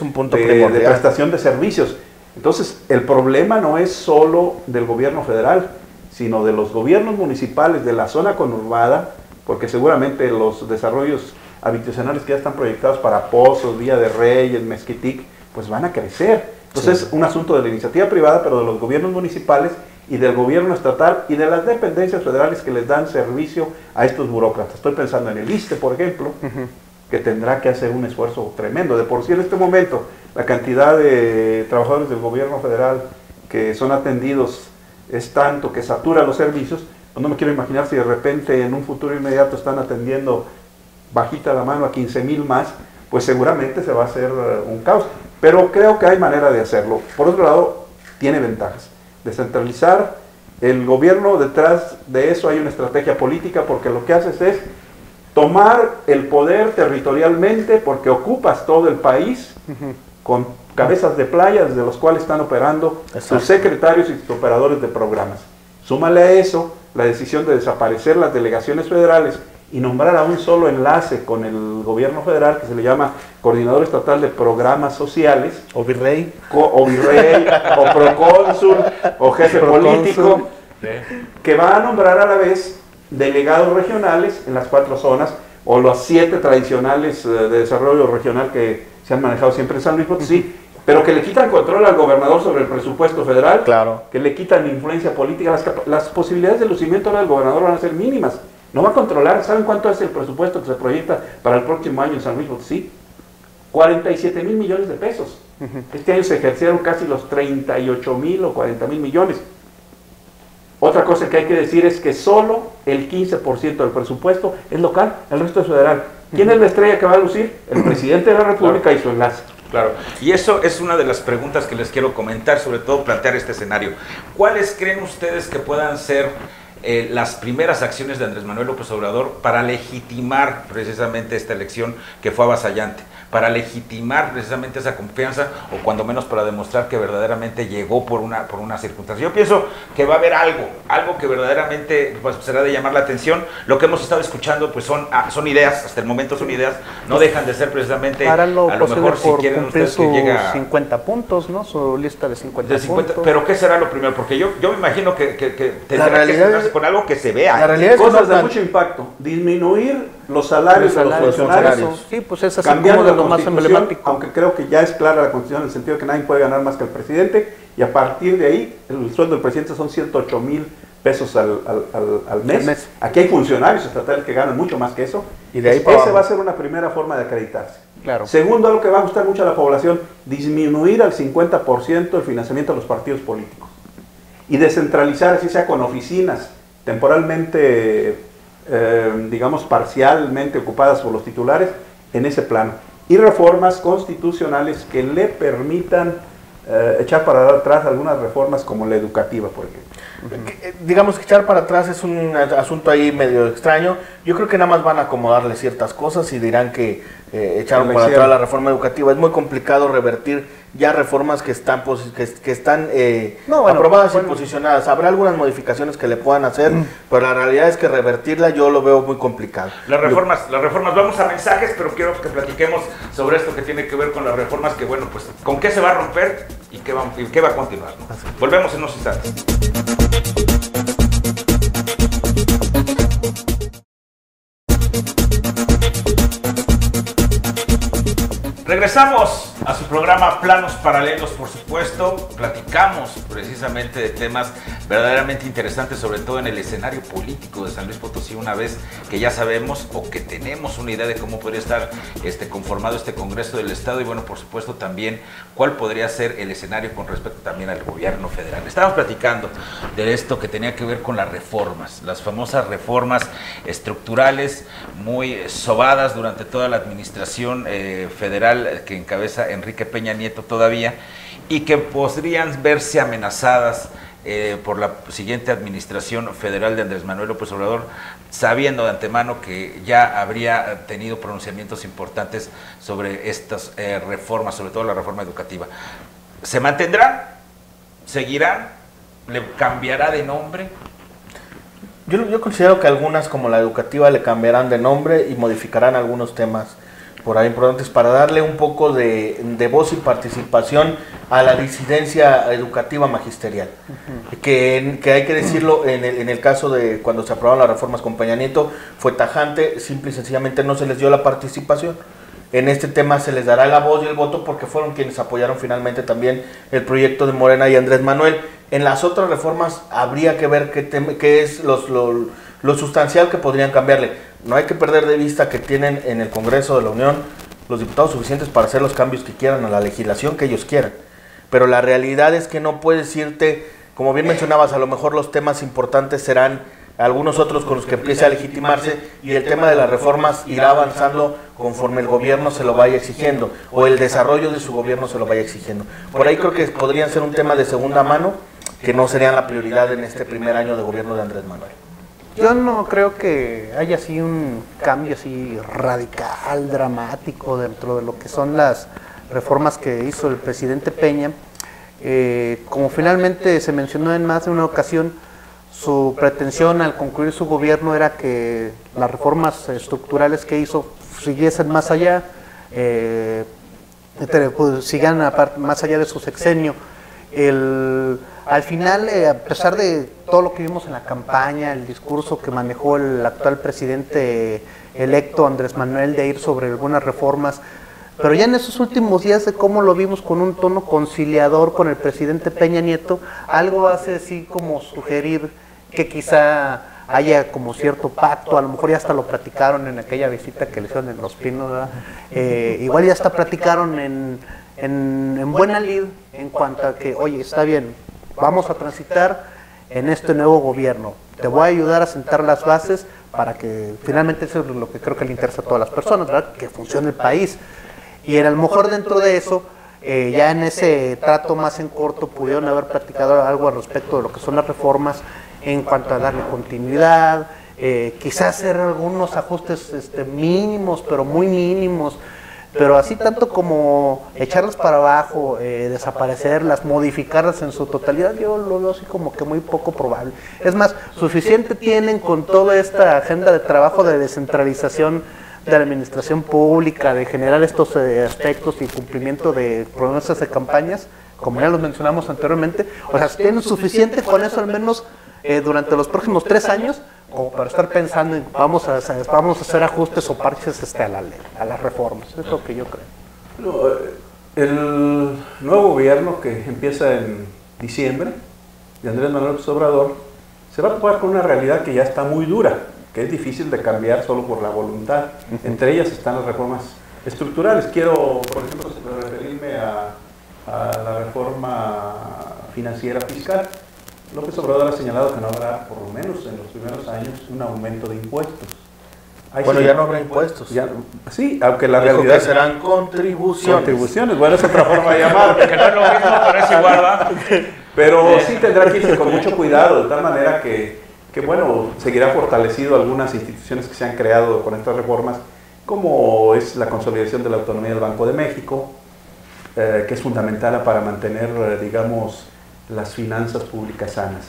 Speaker 2: un punto primordial.
Speaker 4: De prestación de servicios. Entonces, el problema no es solo del gobierno federal, sino de los gobiernos municipales de la zona conurbada, porque seguramente los desarrollos habitacionales que ya están proyectados para Pozos, Villa de Reyes, Mezquitic, pues van a crecer. Entonces, es un asunto de la iniciativa privada, pero de los gobiernos municipales y del gobierno estatal y de las dependencias federales que les dan servicio a estos burócratas. Estoy pensando en el ISSSTE, por ejemplo, que tendrá que hacer un esfuerzo tremendo. De por sí en este momento la cantidad de trabajadores del gobierno federal que son atendidos es tanto que satura los servicios. No me quiero imaginar si de repente en un futuro inmediato están atendiendo bajita la mano a 15,000 más, pues seguramente se va a hacer un caos. Pero creo que hay manera de hacerlo. Por otro lado, tiene ventajas. Descentralizar, el gobierno detrás de eso hay una estrategia política, porque lo que haces es tomar el poder territorialmente, porque ocupas todo el país con cabezas de playas de los cuales están operando sus secretarios y sus operadores de programas. Súmale a eso la decisión de desaparecer las delegaciones federales y nombrar a un solo enlace con el gobierno federal, que se le llama Coordinador Estatal de Programas Sociales,
Speaker 2: O virrey.
Speaker 4: o virrey, o procónsul, o jefe político, que va a nombrar a la vez delegados regionales en las 4 zonas, o las 7 tradicionales de desarrollo regional que se han manejado siempre en San Luis Potosí, pero que le quitan control al gobernador sobre el presupuesto federal,
Speaker 2: Claro.
Speaker 4: que le quitan influencia política. Las posibilidades de lucimiento ahora del gobernador van a ser mínimas. No va a controlar. ¿Saben cuánto es el presupuesto que se proyecta para el próximo año en San Luis Potosí? 47,000 millones de pesos. Este año se ejercieron casi los 38,000 o 40,000 millones. Otra cosa que hay que decir es que solo el 15% del presupuesto es local, el resto es federal. ¿Quién es la estrella que va a lucir? El presidente de la República y su enlace.
Speaker 1: Claro, y eso es una de las preguntas que les quiero comentar, sobre todo plantear este escenario. ¿Cuáles creen ustedes que puedan ser las primeras acciones de Andrés Manuel López Obrador para legitimar precisamente esta elección que fue avasallante? Para legitimar precisamente esa confianza, o cuando menos para demostrar que verdaderamente llegó por una circunstancia. Yo pienso que va a haber algo que verdaderamente pues, será de llamar la atención. Lo que hemos estado escuchando pues son ideas, hasta el momento son ideas, no dejan de ser precisamente,
Speaker 3: Harán lo
Speaker 1: a lo
Speaker 3: posible
Speaker 1: mejor si
Speaker 3: por
Speaker 1: quieren
Speaker 3: cumplir
Speaker 1: ustedes que
Speaker 3: sus
Speaker 1: llegue a
Speaker 3: 50 puntos, ¿no? Su lista de 50,
Speaker 1: de 50,
Speaker 3: puntos.
Speaker 1: pero ¿qué será lo primero? Porque yo me imagino que tendrá que
Speaker 2: realidad
Speaker 1: centrarse con algo que se vea.
Speaker 2: La realidad es que
Speaker 4: Cosas
Speaker 2: no
Speaker 4: de
Speaker 2: tan-
Speaker 4: mucho impacto. Disminuir los salarios de los funcionarios.
Speaker 3: Sí, pues es así
Speaker 4: Cambiando
Speaker 3: como de
Speaker 4: la
Speaker 3: lo más
Speaker 4: Constitución,
Speaker 3: emblemático.
Speaker 4: aunque creo que ya es clara la Constitución en el sentido de que nadie puede ganar más que el presidente, y a partir de ahí el sueldo del presidente son 108,000 pesos al mes.
Speaker 3: Al mes.
Speaker 4: Aquí hay funcionarios estatales que ganan mucho más que eso.
Speaker 2: Y de ahí para
Speaker 4: Esa
Speaker 2: abajo.
Speaker 4: va a ser una primera forma de acreditarse.
Speaker 3: Claro.
Speaker 4: Segundo, algo que va a gustar mucho a la población, disminuir al 50% el financiamiento de los partidos políticos y descentralizar, así sea con oficinas temporalmente, digamos, parcialmente ocupadas por los titulares en ese plano, y reformas constitucionales que le permitan echar para atrás algunas reformas como la educativa, por ejemplo.
Speaker 2: Digamos que echar para atrás es un asunto ahí medio extraño. Yo creo que nada más van a acomodarle ciertas cosas y dirán que echaron para atrás la reforma educativa. Es muy complicado revertir ya reformas que están aprobadas y posicionadas. Habrá algunas modificaciones que le puedan hacer, pero la realidad es que revertirla yo lo veo muy complicado.
Speaker 1: Las reformas, vamos a mensajes, pero quiero que platiquemos sobre esto que tiene que ver con las reformas, que bueno, pues, ¿con qué se va a romper y qué va a continuar, ¿no? Volvemos en unos instantes. Regresamos a su programa Planos Paralelos, por supuesto. Platicamos precisamente de temas verdaderamente interesantes, sobre todo en el escenario político de San Luis Potosí, una vez que ya sabemos o que tenemos una idea de cómo podría estar conformado este Congreso del Estado, y bueno, por supuesto también cuál podría ser el escenario con respecto también al gobierno federal. Estábamos platicando de esto que tenía que ver con las reformas, las famosas reformas estructurales muy sobadas durante toda la administración federal que encabeza Enrique Peña Nieto todavía, y que podrían verse amenazadas por la siguiente administración federal de Andrés Manuel López Obrador, sabiendo de antemano que ya habría tenido pronunciamientos importantes sobre estas reformas, sobre todo la reforma educativa. ¿Se mantendrán? ¿Seguirán? ¿Le cambiará de nombre?
Speaker 2: Yo considero que algunas, como la educativa, le cambiarán de nombre y modificarán algunos temas por ahí importantes para darle un poco de voz y participación a la disidencia educativa magisterial. Que hay que decirlo, en el caso de cuando se aprobaron las reformas con Peña Nieto, fue tajante, simple y sencillamente no se les dio la participación. En este tema se les dará la voz y el voto porque fueron quienes apoyaron finalmente también el proyecto de Morena y Andrés Manuel. En las otras reformas habría que ver qué es lo sustancial que podrían cambiarle. No hay que perder de vista que tienen en el Congreso de la Unión los diputados suficientes para hacer los cambios que quieran a la legislación que ellos quieran. Pero la realidad es que no puedes irte, como bien mencionabas, a lo mejor los temas importantes serán algunos otros con los que empiece a legitimarse, y el tema de las reformas irá avanzando conforme el gobierno se lo vaya exigiendo o el desarrollo de su gobierno se lo vaya exigiendo. Por ahí creo que podrían ser un tema de segunda mano que no serían la prioridad en este primer año de gobierno de Andrés Manuel.
Speaker 3: Yo no creo que haya así un cambio así radical, dramático dentro de lo que son las reformas que hizo el presidente Peña. Como finalmente se mencionó en más de una ocasión, su pretensión al concluir su gobierno era que las reformas estructurales que hizo siguiesen más allá, pues, sigan más allá de su sexenio. Al final, a pesar de todo lo que vimos en la campaña, el discurso que manejó el actual presidente electo Andrés Manuel de ir sobre algunas reformas, pero ya en esos últimos días de cómo lo vimos con un tono conciliador con el presidente Peña Nieto, algo hace así como sugerir que quizá haya como cierto pacto, a lo mejor ya hasta lo platicaron en aquella visita que le hicieron en Los Pinos, ¿verdad? Igual ya hasta platicaron en buena lid en cuanto a que, oye, está bien, vamos a transitar en este nuevo gobierno, te voy a ayudar a sentar las bases para que finalmente eso es lo que creo que le interesa a todas las personas, ¿verdad? Que funcione el país. Y a lo mejor dentro de eso, ya en ese trato más en corto, pudieron haber platicado algo al respecto de lo que son las reformas en cuanto a darle continuidad, quizás hacer algunos ajustes mínimos, pero muy mínimos, pero así tanto como echarlas para abajo, desaparecerlas, modificarlas en su totalidad, yo lo veo así como que muy poco probable. Es más, suficiente tienen con toda esta agenda de trabajo de descentralización de la administración pública, de generar estos aspectos y cumplimiento de promesas de campañas, como ya los mencionamos anteriormente. O sea, tienen suficiente con eso al menos durante los próximos 3 años como para estar pensando en vamos a hacer ajustes o parches a la ley, a las reformas. Es lo que yo creo.
Speaker 4: No, el nuevo gobierno que empieza en diciembre, de Andrés Manuel López Obrador, se va a topar con una realidad que ya está muy dura, que es difícil de cambiar solo por la voluntad. Entre ellas están las reformas estructurales. Quiero, por ejemplo, referirme a la reforma financiera fiscal. López Obrador ha señalado que no habrá, por lo menos en los primeros años, un aumento de impuestos.
Speaker 2: Bueno, ya no habrá impuestos.
Speaker 4: Ya, sí, aunque la
Speaker 2: Dijo
Speaker 4: realidad...
Speaker 2: que serán contribuciones.
Speaker 4: Contribuciones, bueno, es otra forma de llamarlo.
Speaker 1: Que no es lo mismo, pero es igual, ¿va?
Speaker 4: Pero sí tendrá que irse con mucho cuidado, de tal manera que bueno, seguirá fortalecido algunas instituciones que se han creado con estas reformas, como es la consolidación de la autonomía del Banco de México, que es fundamental para mantener, digamos, las finanzas públicas sanas.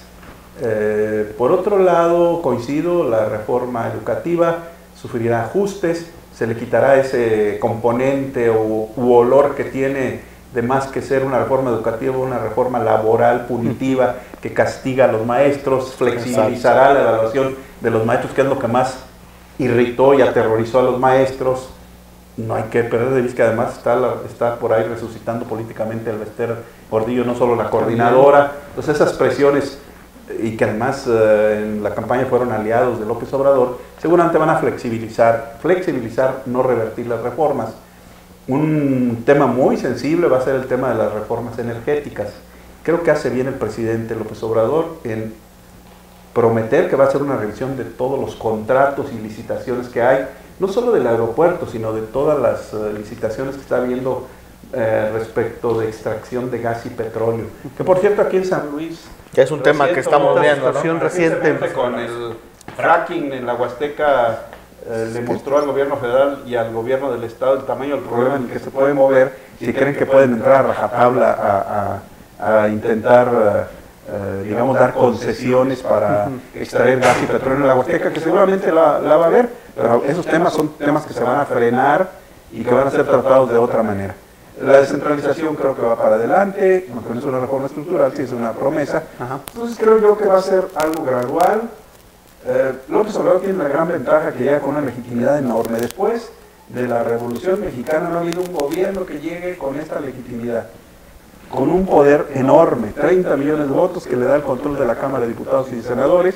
Speaker 4: Por otro lado, coincido, la reforma educativa sufrirá ajustes, se le quitará ese componente u olor que tiene de más que ser una reforma educativa, una reforma laboral punitiva que castiga a los maestros, flexibilizará la evaluación de los maestros, que es lo que más irritó y aterrorizó a los maestros. No hay que perder de vista que además está por ahí resucitando políticamente el Bester Gordillo, no solo la coordinadora. Entonces esas presiones, y que además en la campaña fueron aliados de López Obrador, seguramente van a flexibilizar, no revertir las reformas. Un tema muy sensible va a ser el tema de las reformas energéticas. Creo que hace bien el presidente López Obrador en prometer que va a hacer una revisión de todos los contratos y licitaciones que hay, no solo del aeropuerto, sino de todas las licitaciones que está habiendo respecto de extracción de gas y petróleo. Que por cierto aquí en San Luis...
Speaker 2: Que es un tema que estamos viendo,
Speaker 3: ¿no? Reciente
Speaker 4: con el fracking en la Huasteca. Le mostró al gobierno federal y al gobierno del estado el tamaño del problema en el que se puede mover, si creen que pueden entrar a rajatabla a intentar, digamos, dar concesiones para extraer gas y petróleo en la Huasteca, que seguramente la va a haber, pero esos temas son temas que se van a frenar y que van a ser tratados de otra manera. La descentralización creo que va para adelante, aunque no es una reforma estructural, sí es una promesa. Entonces creo yo que va a ser algo gradual. López Obrador tiene la gran ventaja que llega con una legitimidad enorme. Después de la Revolución Mexicana no ha habido un gobierno que llegue con esta legitimidad, con un poder enorme, 30 millones de votos, que le da el control de la Cámara de Diputados y Senadores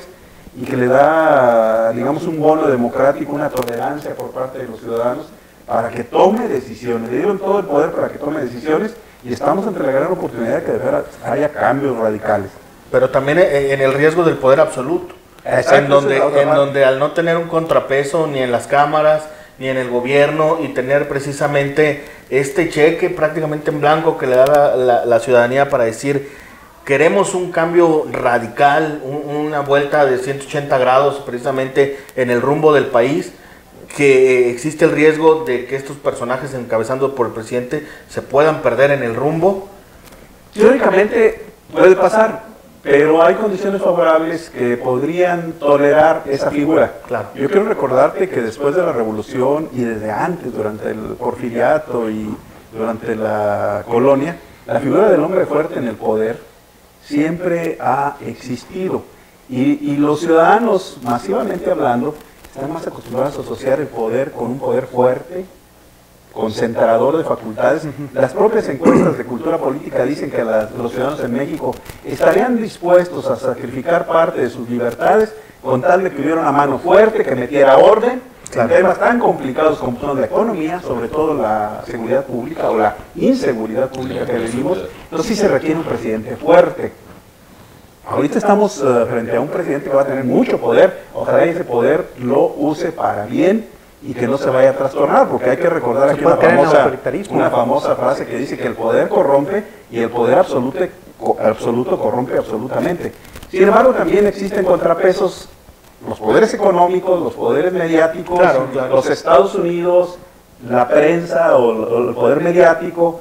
Speaker 4: y que le da, digamos, un bono democrático, una tolerancia por parte de los ciudadanos para que tome decisiones. Le dieron todo el poder para que tome decisiones y estamos ante la gran oportunidad de que de verdad haya cambios radicales.
Speaker 2: Pero también en el riesgo del poder absoluto.
Speaker 4: Exacto,
Speaker 2: en donde al no tener un contrapeso ni en las cámaras ni en el gobierno y tener precisamente este cheque prácticamente en blanco que le da la ciudadanía para decir queremos un cambio radical, una vuelta de 180 grados precisamente en el rumbo del país, que existe el riesgo de que estos personajes encabezando por el presidente se puedan perder en el rumbo.
Speaker 4: Teóricamente puede pasar. pero hay condiciones favorables que podrían tolerar esa figura.
Speaker 2: Claro.
Speaker 4: Yo quiero recordarte que después de la Revolución y desde antes, durante el Porfiriato y durante la colonia, la figura del hombre fuerte en el poder siempre ha existido. Y los ciudadanos, masivamente hablando, están más acostumbrados a asociar el poder con un poder fuerte, concentrador de facultades. Las propias encuestas de cultura política dicen que los ciudadanos en México estarían dispuestos a sacrificar parte de sus libertades con tal de que hubiera una mano fuerte que metiera orden en temas tan complicados como son la economía, sobre todo la seguridad pública o la inseguridad pública que vivimos. Entonces sí se requiere un presidente fuerte. Ahorita estamos frente a un presidente que va a tener mucho poder. Ojalá ese poder lo use para bien y que no se vaya a trastornar, porque hay que recordar aquí una famosa frase que dice que el poder corrompe y el poder absoluto corrompe absolutamente. Sin embargo, también existen contrapesos, los poderes económicos, los poderes mediáticos, los Estados Unidos, la prensa o el poder mediático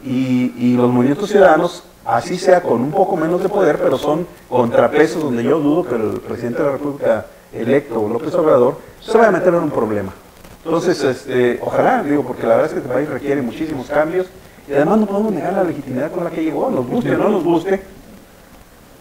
Speaker 4: y los movimientos ciudadanos, así sea con un poco menos de poder, pero son contrapesos donde yo dudo que el presidente de la República electo, López Obrador, se vaya a meter en un problema. Entonces, ojalá, digo, porque la verdad es que este país requiere muchísimos cambios y además no podemos negar la legitimidad con la que llegó, nos guste o no nos guste,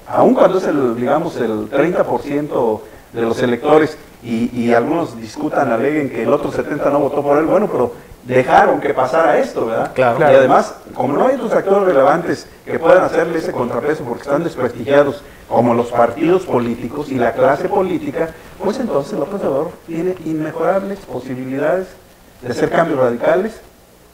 Speaker 4: aun cuando es digamos, el 30% de los electores y algunos discutan, aleguen que el otro 70% no votó por él, bueno, pero dejaron que pasara esto, ¿verdad?
Speaker 2: Claro.
Speaker 4: Y además, como no hay otros actores relevantes que puedan hacerle ese contrapeso porque están desprestigiados, como los partidos políticos y la clase política, pues entonces López Obrador tiene inmejorables posibilidades de hacer cambios radicales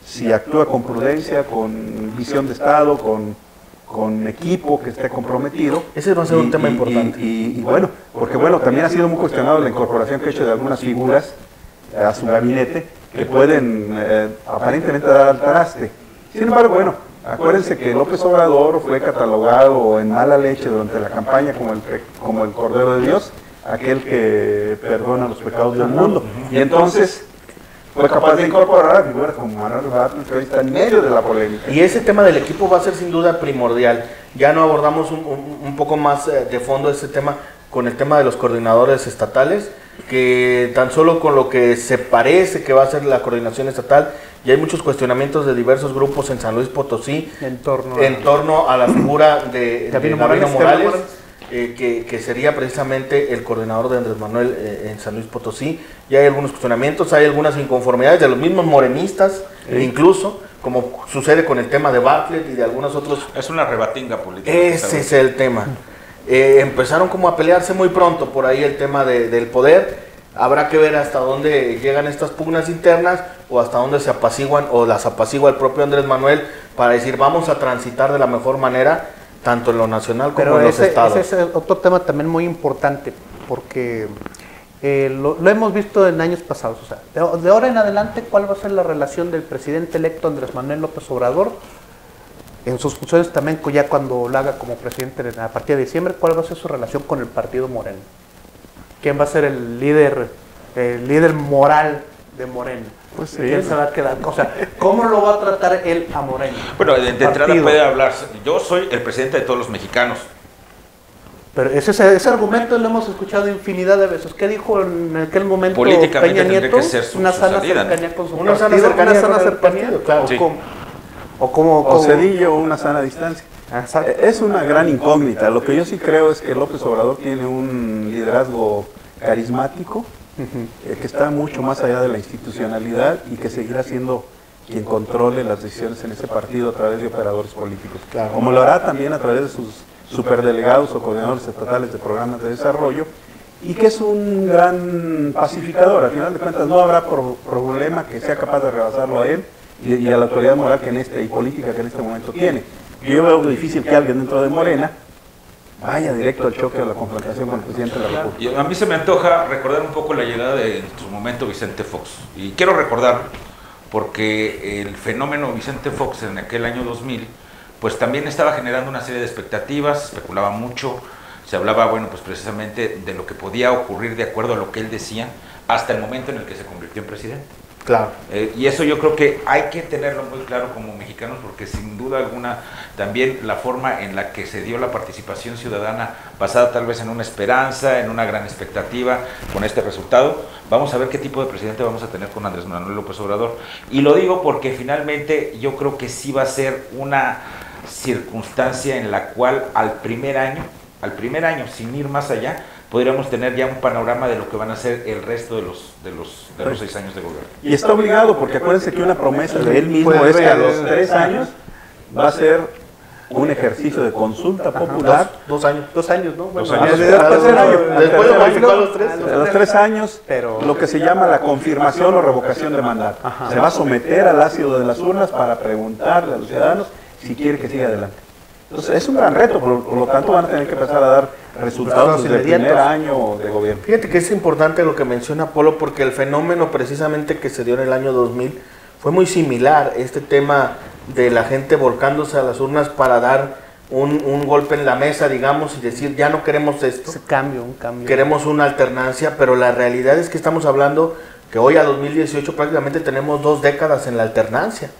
Speaker 4: si actúa con prudencia, con visión de Estado, con equipo que esté comprometido.
Speaker 2: Ese va a ser un tema importante.
Speaker 4: Y bueno, porque bueno, también ha sido muy cuestionado la incorporación que ha hecho de algunas figuras a su gabinete que pueden aparentemente dar al traste. Sin embargo, bueno, acuérdense que López Obrador fue catalogado en mala leche durante la campaña como el Cordero de Dios, aquel que perdona los pecados del mundo. Y entonces fue capaz de incorporar a figuras como Manuel Bartlett, que hoy está en medio de la polémica.
Speaker 2: Y ese tema del equipo va a ser sin duda primordial. Ya no abordamos un poco más de fondo ese tema con el tema de los coordinadores estatales, que tan solo con lo que se parece que va a ser la coordinación estatal, y hay muchos cuestionamientos de diversos grupos en San Luis Potosí en torno a la figura de Gabino Morales, que sería precisamente el coordinador de Andrés Manuel en San Luis Potosí. Y hay algunos cuestionamientos, hay algunas inconformidades de los mismos morenistas, incluso, como sucede con el tema de Bartlett y de algunos otros.
Speaker 1: Es una rebatinga política.
Speaker 2: Ese es el tema. Empezaron como a pelearse muy pronto por ahí el tema del poder. Habrá que ver hasta dónde llegan estas pugnas internas o hasta dónde se apaciguan o las apacigua el propio Andrés Manuel para decir vamos a transitar de la mejor manera tanto en lo nacional como en los estados.
Speaker 3: Ese es otro tema también muy importante porque lo hemos visto en años pasados. O sea, de ahora en adelante, ¿cuál va a ser la relación del presidente electo Andrés Manuel López Obrador en sus funciones también, ya cuando lo haga como presidente a partir de diciembre? ¿Cuál va a ser su relación con el partido Morena? ¿Quién va a ser el líder moral de Morena?
Speaker 4: Pues sí.
Speaker 3: ¿Quién se va a quedar? O sea, ¿cómo lo va a tratar él a Morena?
Speaker 1: Bueno, de entrada puede hablar, yo soy el presidente de todos los mexicanos.
Speaker 3: Pero ese argumento lo hemos escuchado infinidad de veces. ¿Qué dijo en aquel momento
Speaker 1: políticamente
Speaker 3: Peña Nieto?
Speaker 1: Que ser
Speaker 3: una sana
Speaker 1: salida,
Speaker 3: cercanía
Speaker 1: ¿no?
Speaker 3: con su
Speaker 2: Una
Speaker 3: partido,
Speaker 2: sana cercanía,
Speaker 3: partido, claro.
Speaker 1: Sí.
Speaker 4: O Cedillo o una sana distancia.
Speaker 3: Exacto.
Speaker 4: Es una gran incógnita. Lo que yo sí creo es que López Obrador tiene un liderazgo carismático, que está mucho más allá de la institucionalidad y que seguirá siendo quien controle las decisiones en ese partido a través de operadores políticos.
Speaker 2: Claro.
Speaker 4: Como lo hará también a través de sus superdelegados o coordinadores estatales de programas de desarrollo, y que es un gran pacificador. Al final de cuentas no habrá problema que sea capaz de rebasarlo a él y a la autoridad moral y política que en este momento tiene. Yo veo difícil que alguien dentro de Morena vaya directo al choque o a la confrontación con el presidente de la República.
Speaker 1: Y a mí se me antoja recordar un poco la llegada de en su momento Vicente Fox. Y quiero recordar, porque el fenómeno Vicente Fox en aquel año 2000, pues también estaba generando una serie de expectativas, especulaba mucho, se hablaba, bueno, pues precisamente de lo que podía ocurrir de acuerdo a lo que él decía, hasta el momento en el que se convirtió en presidente.
Speaker 2: Claro.
Speaker 1: Y eso yo creo que hay que tenerlo muy claro como mexicanos, porque sin duda alguna también la forma en la que se dio la participación ciudadana, basada tal vez en una esperanza, en una gran expectativa con este resultado, vamos a ver qué tipo de presidente vamos a tener con Andrés Manuel López Obrador. Y lo digo porque finalmente yo creo que sí va a ser una circunstancia en la cual al primer año, sin ir más allá, podríamos tener ya un panorama de lo que van a ser el resto de los 6 años de gobierno.
Speaker 4: Y está obligado, porque acuérdense que una promesa de él mismo es que a los 3 años va a ser un ejercicio de consulta popular.
Speaker 2: 2 años.
Speaker 3: 2 años, ¿no?
Speaker 1: Dos
Speaker 3: Bueno,
Speaker 1: años.
Speaker 2: Después de modificar los 3.
Speaker 4: A los 3 años,
Speaker 3: Pero-
Speaker 4: lo que se llama la confirmación o revocación de mandato.
Speaker 3: Ajá.
Speaker 4: Se va a someter al ácido de las urnas para preguntarle a los ciudadanos si quiere que siga adelante. Entonces es un gran reto, por lo tanto van a tener que empezar a dar resultados desde el primer
Speaker 3: inmediatos.
Speaker 4: año de gobierno.
Speaker 2: Fíjate que es importante lo que menciona Polo, porque el fenómeno precisamente que se dio en el año 2000 fue muy similar. Este tema de la gente volcándose a las urnas para dar un golpe en la mesa, digamos, y decir, ya no queremos esto,
Speaker 3: un cambio.
Speaker 2: queremos una alternancia, pero la realidad es que estamos hablando que hoy a 2018 prácticamente tenemos 2 décadas en la alternancia.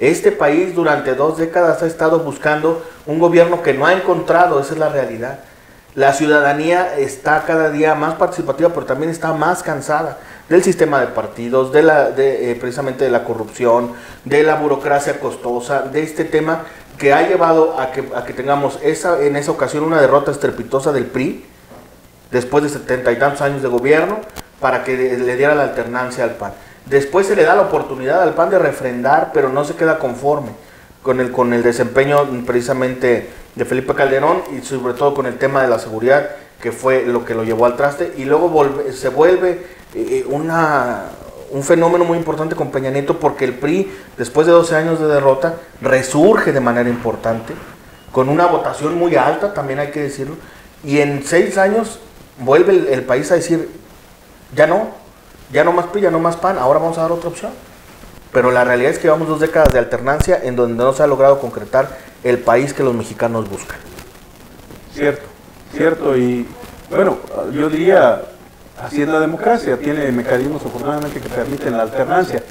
Speaker 2: Este país durante 2 décadas ha estado buscando un gobierno que no ha encontrado, esa es la realidad. La ciudadanía está cada día más participativa, pero también está más cansada del sistema de partidos, precisamente de la corrupción, de la burocracia costosa, de este tema que ha llevado a que tengamos en esa ocasión una derrota estrepitosa del PRI, después de 70 y tantos años de gobierno, para que le diera la alternancia al PAN. Después se le da la oportunidad al PAN de refrendar, pero no se queda conforme con el desempeño precisamente de Felipe Calderón y sobre todo con el tema de la seguridad, que fue lo que lo llevó al traste, y luego se vuelve un fenómeno muy importante con Peña Nieto, porque el PRI, después de 12 años de derrota, resurge de manera importante, con una votación muy alta, también hay que decirlo, y en 6 años vuelve el país a decir, ya no más PRI, ya no más PAN, ahora vamos a dar otra opción. Pero la realidad es que llevamos 2 décadas de alternancia en donde no se ha logrado concretar el país que los mexicanos buscan.
Speaker 4: Cierto, y bueno, yo diría, así es la democracia, tiene mecanismos afortunadamente que permiten la alternancia,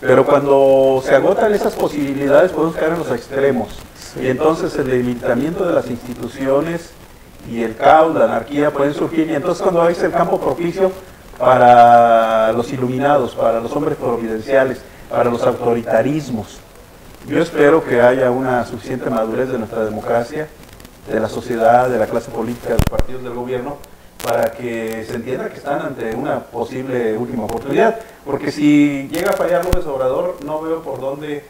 Speaker 4: pero cuando se agotan esas posibilidades podemos caer en los extremos, y entonces el debilitamiento de las instituciones y el caos, la anarquía pueden surgir, y entonces cuando hay el campo propicio para los iluminados, para los hombres providenciales, para los autoritarismos. Yo espero que haya una suficiente madurez de nuestra democracia, de la sociedad, de la clase política, de los partidos del gobierno, para que se entienda que están ante una posible última oportunidad. Porque si llega a fallar López Obrador, no veo por dónde,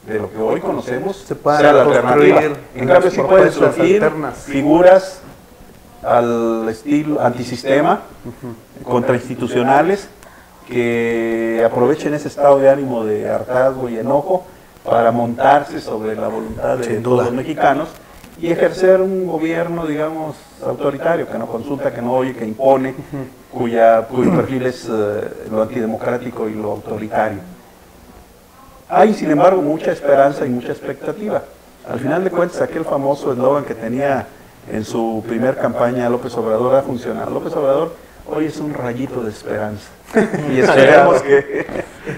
Speaker 4: de lo que hoy conocemos,
Speaker 3: Se pueda
Speaker 4: sea la
Speaker 3: construir
Speaker 4: alternativa. En cambio, sí pueden
Speaker 3: propuestas
Speaker 4: surgir
Speaker 3: alternas.
Speaker 4: figuras al estilo antisistema, contrainstitucionales, que aprovechen ese estado de ánimo de hartazgo y enojo para montarse sobre la voluntad de todos los mexicanos y ejercer un gobierno, digamos, autoritario, que no consulta, que no oye, que impone, cuyo perfil es lo antidemocrático y lo autoritario. Hay, sin embargo, mucha esperanza y mucha expectativa. Al final de cuentas, aquel famoso eslogan que tenía en su primer campaña López Obrador ha funcionado. López Obrador hoy es un rayito de esperanza. Y esperemos que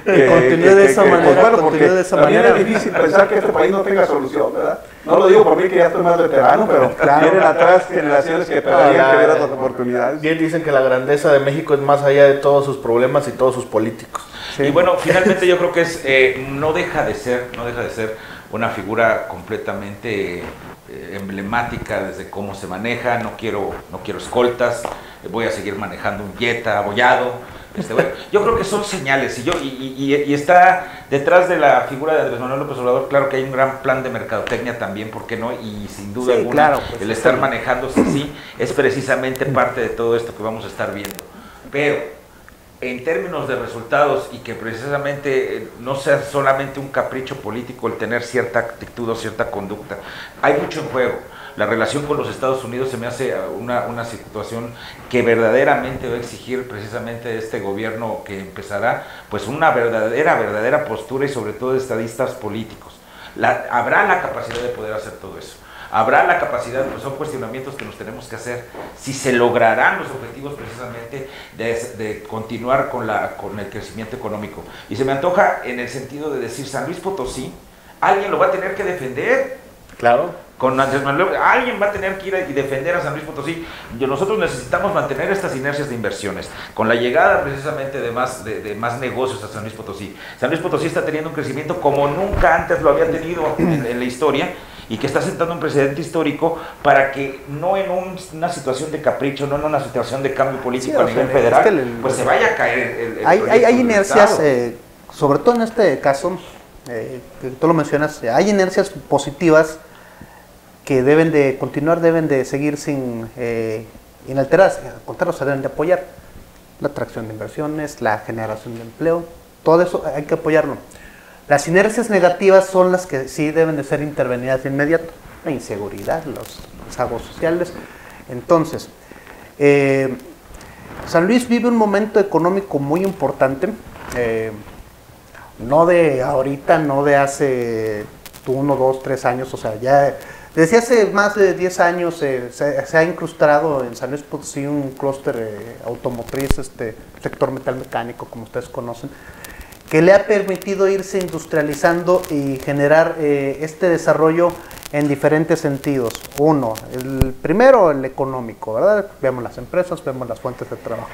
Speaker 3: continúe de esa manera,
Speaker 4: pues bueno, porque
Speaker 3: continúe de esa
Speaker 4: también
Speaker 3: manera.
Speaker 4: es difícil pensar que este país no tenga solución, ¿verdad? No lo digo por mí, que ya estoy más veterano, pero vienen atrás generaciones que esperarían que hubiera otras oportunidades.
Speaker 2: Bien dicen que la grandeza de México es más allá de todos sus problemas y todos sus políticos.
Speaker 3: Sí.
Speaker 1: Y bueno, finalmente yo creo que no deja de ser una figura completamente emblemática desde cómo se maneja. No quiero escoltas, voy a seguir manejando un Jetta abollado. Bueno, yo creo que son señales y está detrás de la figura de Andrés Manuel López Obrador, claro que hay un gran plan de mercadotecnia también, ¿por qué no? Y sin duda alguna,
Speaker 3: claro, pues,
Speaker 1: el estar manejándose así es precisamente parte de todo esto que vamos a estar viendo. Pero en términos de resultados y que precisamente no sea solamente un capricho político el tener cierta actitud o cierta conducta, hay mucho en juego. La relación con los Estados Unidos se me hace una situación que verdaderamente va a exigir precisamente de este gobierno que empezará, pues una verdadera postura y sobre todo de estadistas políticos. Habrá la capacidad de poder hacer todo eso. ¿Habrá la capacidad? Pues son cuestionamientos que nos tenemos que hacer. Si se lograrán los objetivos precisamente de continuar con el crecimiento económico. Y se me antoja en el sentido de decir, San Luis Potosí, alguien lo va a tener que defender.
Speaker 2: Claro.
Speaker 1: Con Andrés Manuel, alguien va a tener que ir y defender a San Luis Potosí. Nosotros necesitamos mantener estas inercias de inversiones. Con la llegada precisamente de más negocios a San Luis Potosí. San Luis Potosí está teniendo un crecimiento como nunca antes lo había tenido en la historia, y que está sentando un precedente histórico para que no en una situación de capricho, no en una situación de cambio político a nivel federal, es que pues se vaya a caer el
Speaker 3: hay inercias, sobre todo en este caso, que tú lo mencionas, hay inercias positivas que deben de continuar, deben de seguir sin inalteradas, al contrario, se deben de apoyar. La atracción de inversiones, la generación de empleo, todo eso hay que apoyarlo. Las inercias negativas son las que sí deben de ser intervenidas de inmediato. La inseguridad, los rezagos sociales. Entonces, San Luis vive un momento económico muy importante, no de ahorita, no de hace 1, 2, 3 años, o sea, ya desde hace más de 10 años se ha incrustado en San Luis Potosí un clúster automotriz, sector metal mecánico, como ustedes conocen, que le ha permitido irse industrializando y generar este desarrollo en diferentes sentidos. Uno, el primero, el económico, ¿verdad? Vemos las empresas, vemos las fuentes de trabajo.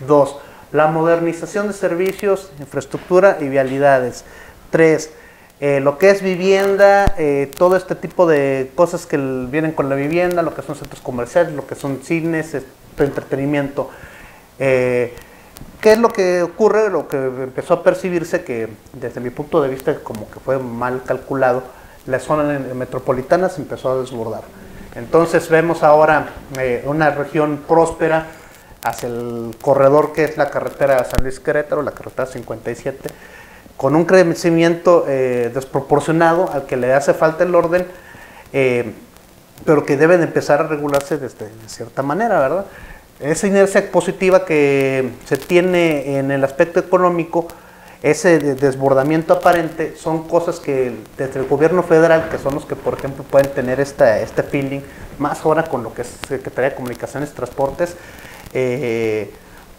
Speaker 3: 2, la modernización de servicios, infraestructura y vialidades. 3, lo que es vivienda, todo este tipo de cosas que vienen con la vivienda, lo que son centros comerciales, lo que son cines, entretenimiento. ¿Qué es lo que ocurre? Lo que empezó a percibirse, que desde mi punto de vista como que fue mal calculado, la zona metropolitana se empezó a desbordar. Entonces vemos ahora una región próspera hacia el corredor que es la carretera San Luis Querétaro, la carretera 57, con un crecimiento desproporcionado al que le hace falta el orden, pero que debe de empezar a regularse de cierta manera, ¿verdad? Esa inercia positiva que se tiene en el aspecto económico, ese desbordamiento aparente, son cosas que desde el gobierno federal, que son los que por ejemplo pueden tener este feeling, más ahora con lo que es Secretaría de Comunicaciones y Transportes,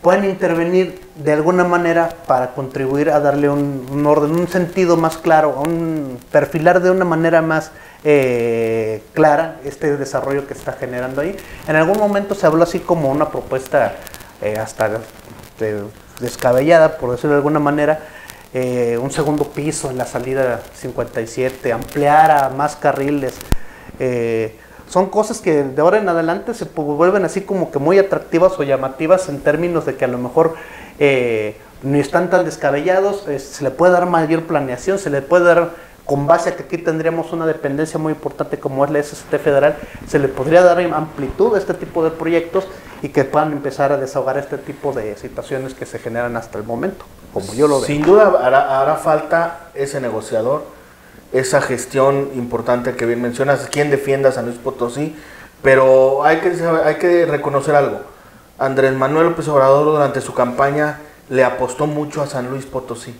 Speaker 3: pueden intervenir de alguna manera para contribuir a darle un orden, un sentido más claro, perfilar de una manera más clara este desarrollo que está generando ahí. En algún momento se habló así como una propuesta hasta descabellada, por decirlo de alguna manera, un segundo piso en la salida 57, ampliar a más carriles. Son cosas que de ahora en adelante se vuelven así como que muy atractivas o llamativas en términos de que a lo mejor no están tan descabellados, se le puede dar mayor planeación, se le puede dar, con base a que aquí tendríamos una dependencia muy importante como es la SST federal, se le podría dar amplitud a este tipo de proyectos y que puedan empezar a desahogar este tipo de situaciones que se generan hasta el momento, como yo lo veo.
Speaker 2: Sin duda hará falta ese negociador, esa gestión importante que bien mencionas, quien defienda a San Luis Potosí, pero hay que reconocer algo. Andrés Manuel López Obrador durante su campaña le apostó mucho a San Luis Potosí.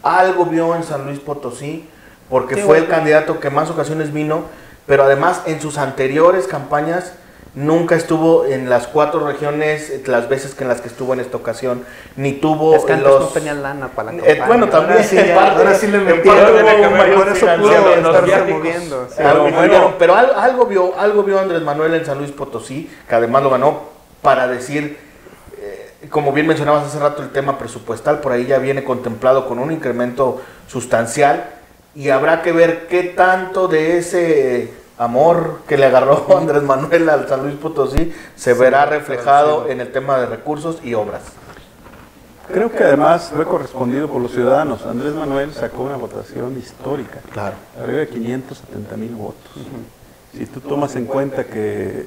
Speaker 2: Algo vio en San Luis Potosí, porque fue el candidato que más ocasiones vino, pero además en sus anteriores campañas nunca estuvo en las 4 regiones las veces que en las que estuvo en esta ocasión, ni tuvo
Speaker 3: es que antes no tenían lana para la campaña.
Speaker 2: Bueno, también
Speaker 3: ahora sí le metieron, por eso pudo estarse moviendo.
Speaker 2: Pero algo vio Andrés Manuel en San Luis Potosí, que además lo ganó, para decir, como bien mencionabas hace rato, el tema presupuestal, por ahí ya viene contemplado con un incremento sustancial, y habrá que ver qué tanto de ese amor que le agarró Andrés Manuel al San Luis Potosí se verá reflejado en el tema de recursos y obras.
Speaker 4: Creo que además fue correspondido por los ciudadanos. Andrés Manuel sacó una votación histórica,
Speaker 2: claro,
Speaker 4: arriba de 570,000 votos. Si tú tomas en cuenta que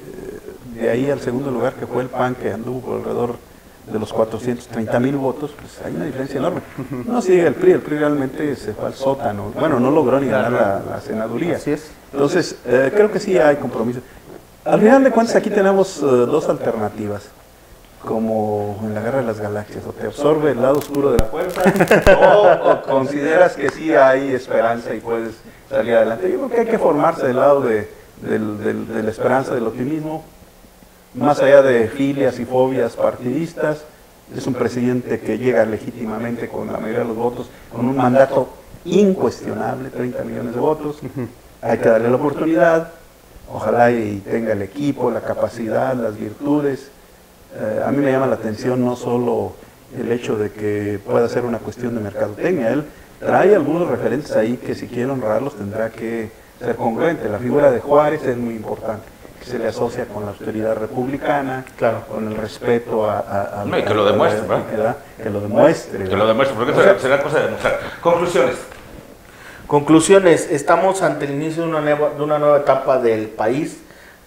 Speaker 4: de ahí al segundo lugar, que fue el PAN, que anduvo por alrededor de los 430,000 votos, pues hay una diferencia enorme. No sigue el PRI realmente se fue al sótano, bueno, no logró ni ganar la senaduría.
Speaker 3: Así es.
Speaker 4: Entonces, creo que sí hay compromiso. Al final de cuentas, aquí tenemos 2 alternativas, como en la Guerra de las Galaxias: o te absorbe el lado oscuro de la fuerza, o consideras que sí hay esperanza y puedes salir adelante. Yo creo que hay que formarse del lado de de la esperanza, del optimismo, más allá de filias y fobias partidistas. Es un presidente que llega legítimamente con la mayoría de los votos, con un mandato incuestionable, 30 millones de votos. Hay que darle la oportunidad, ojalá y tenga el equipo, la capacidad, las virtudes. A mí me llama la atención no solo el hecho de que pueda ser una cuestión de mercadotecnia. Él trae algunos referentes ahí que si quiere honrarlos tendrá que ser congruente. La figura de Juárez es muy importante, que se le asocia con la austeridad republicana,
Speaker 2: claro,
Speaker 4: con el respeto a
Speaker 1: no, y que lo demuestre, ¿verdad?
Speaker 4: Que lo demuestre.
Speaker 1: Que lo demuestre, porque será cosa de demostrar. Conclusiones.
Speaker 2: Conclusiones, estamos ante el inicio de una nueva etapa del país,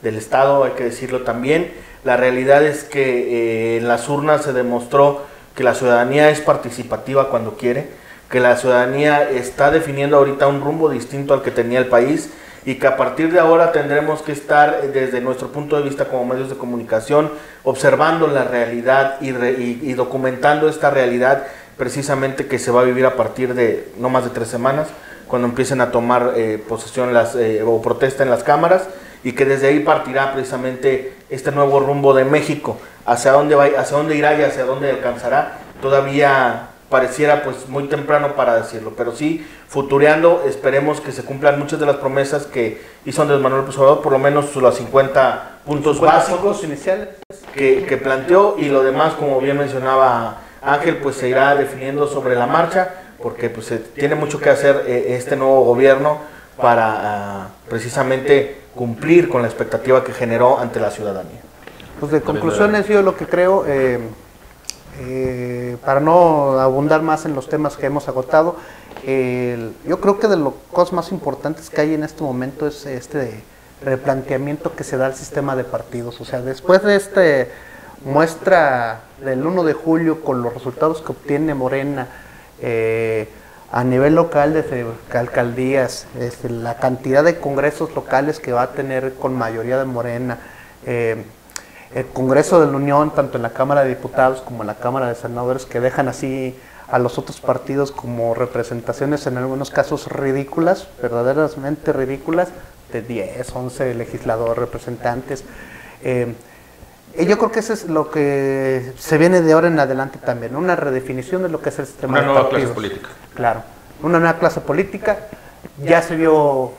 Speaker 2: del Estado, hay que decirlo también. La realidad es que en las urnas se demostró que la ciudadanía es participativa cuando quiere, que la ciudadanía está definiendo ahorita un rumbo distinto al que tenía el país y que a partir de ahora tendremos que estar desde nuestro punto de vista como medios de comunicación observando la realidad y documentando esta realidad precisamente que se va a vivir a partir de no más de 3 semanas, cuando empiecen a tomar posesión o protesta en las cámaras, y que desde ahí partirá precisamente este nuevo rumbo de México, hacia dónde irá y hacia dónde alcanzará. Todavía pareciera pues muy temprano para decirlo, pero sí, futureando, esperemos que se cumplan muchas de las promesas que hizo Andrés Manuel López Obrador, por lo menos los 50 puntos básicos
Speaker 3: iniciales
Speaker 2: que planteó, y lo demás, como bien mencionaba Ángel, pues se irá definiendo sobre la marcha, porque pues se tiene mucho que hacer este nuevo gobierno para precisamente cumplir con la expectativa que generó ante la ciudadanía.
Speaker 3: Pues de conclusiones, yo lo que creo, para no abundar más en los temas que hemos agotado, yo creo que de las cosas más importantes que hay en este momento es este replanteamiento que se da al sistema de partidos. O sea, después de esta muestra del 1 de julio con los resultados que obtiene Morena, a nivel local, desde alcaldías, la cantidad de congresos locales que va a tener con mayoría de Morena, el Congreso de la Unión, tanto en la Cámara de Diputados como en la Cámara de Senadores, que dejan así a los otros partidos como representaciones en algunos casos ridículas, verdaderamente ridículas, de 10, 11 legisladores, representantes. Yo creo que eso es lo que se viene de ahora en adelante también, una redefinición de lo que es el sistema de partidos.
Speaker 1: Una nueva clase política.
Speaker 3: Claro, una nueva clase política. Ya se vio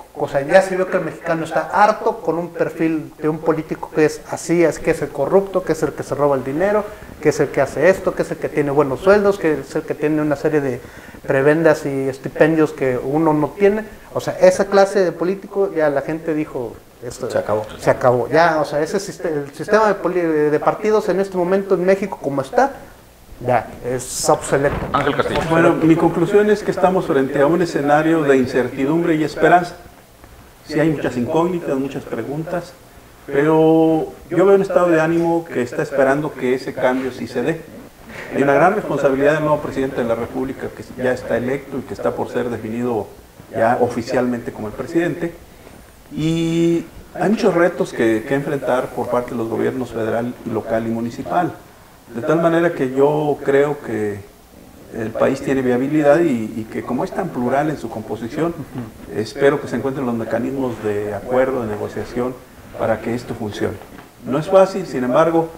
Speaker 3: que el mexicano está harto con un perfil de un político que es así, es que es el corrupto, que es el que se roba el dinero, que es el que hace esto, que es el que tiene buenos sueldos, que es el que tiene una serie de prebendas y estipendios que uno no tiene. O sea, esa clase de político ya la gente dijo, esto se acabó. Ya, o sea, el sistema de partidos en este momento en México como está, ya, es obsoleto.
Speaker 1: Ángel Castillo.
Speaker 4: Bueno, mi conclusión es que estamos frente a un escenario de incertidumbre y esperanza. Sí hay muchas incógnitas, muchas preguntas, pero yo veo un estado de ánimo que está esperando que ese cambio sí se dé. Hay una gran responsabilidad del nuevo presidente de la República que ya está electo y que está por ser definido ya oficialmente como el presidente. Y hay muchos retos que enfrentar por parte de los gobiernos federal, local y municipal. De tal manera que yo creo que el país tiene viabilidad y que como es tan plural en su composición, espero que se encuentren los mecanismos de acuerdo, de negociación, para que esto funcione. No es fácil, sin embargo,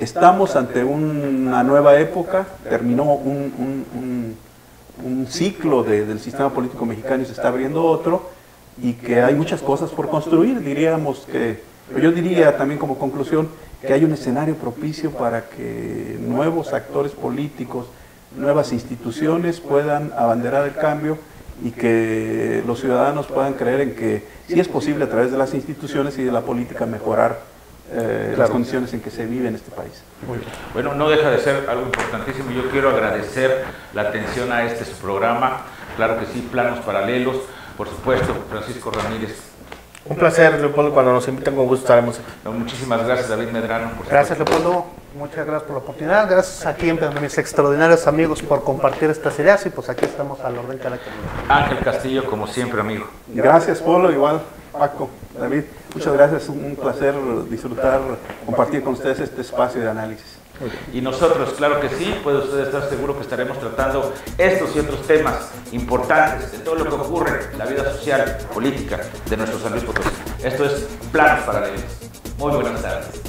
Speaker 4: estamos ante una nueva época, terminó un ciclo del sistema político mexicano y se está abriendo otro, y que hay muchas cosas por construir, yo diría también como conclusión, que hay un escenario propicio para que nuevos actores políticos, nuevas instituciones puedan abanderar el cambio y que los ciudadanos puedan creer en que sí es posible a través de las instituciones y de la política mejorar las condiciones en que se vive en este país.
Speaker 1: Muy bien. Bueno, no deja de ser algo importantísimo. Yo quiero agradecer la atención a su programa. Claro que sí, Planos Paralelos. Por supuesto, Francisco Ramírez.
Speaker 2: Un placer, Leopoldo, cuando nos invitan con gusto estaremos.
Speaker 1: Muchísimas gracias, David Medrano.
Speaker 3: Gracias, Leopoldo. Muchas gracias por la oportunidad. Gracias aquí a mis extraordinarios amigos por compartir estas ideas y pues aquí estamos al orden cada camino.
Speaker 1: Ángel Castillo, como siempre, amigo.
Speaker 4: Gracias, Polo, igual, Paco, David. Muchas gracias, un placer disfrutar, compartir con ustedes este espacio de análisis.
Speaker 1: Y nosotros, claro que sí, puede usted estar seguro que estaremos tratando estos y otros temas importantes de todo lo que ocurre en la vida social, política de nuestro San Luis Potosí. Esto es Planos Paralelos. Muy buenas tardes.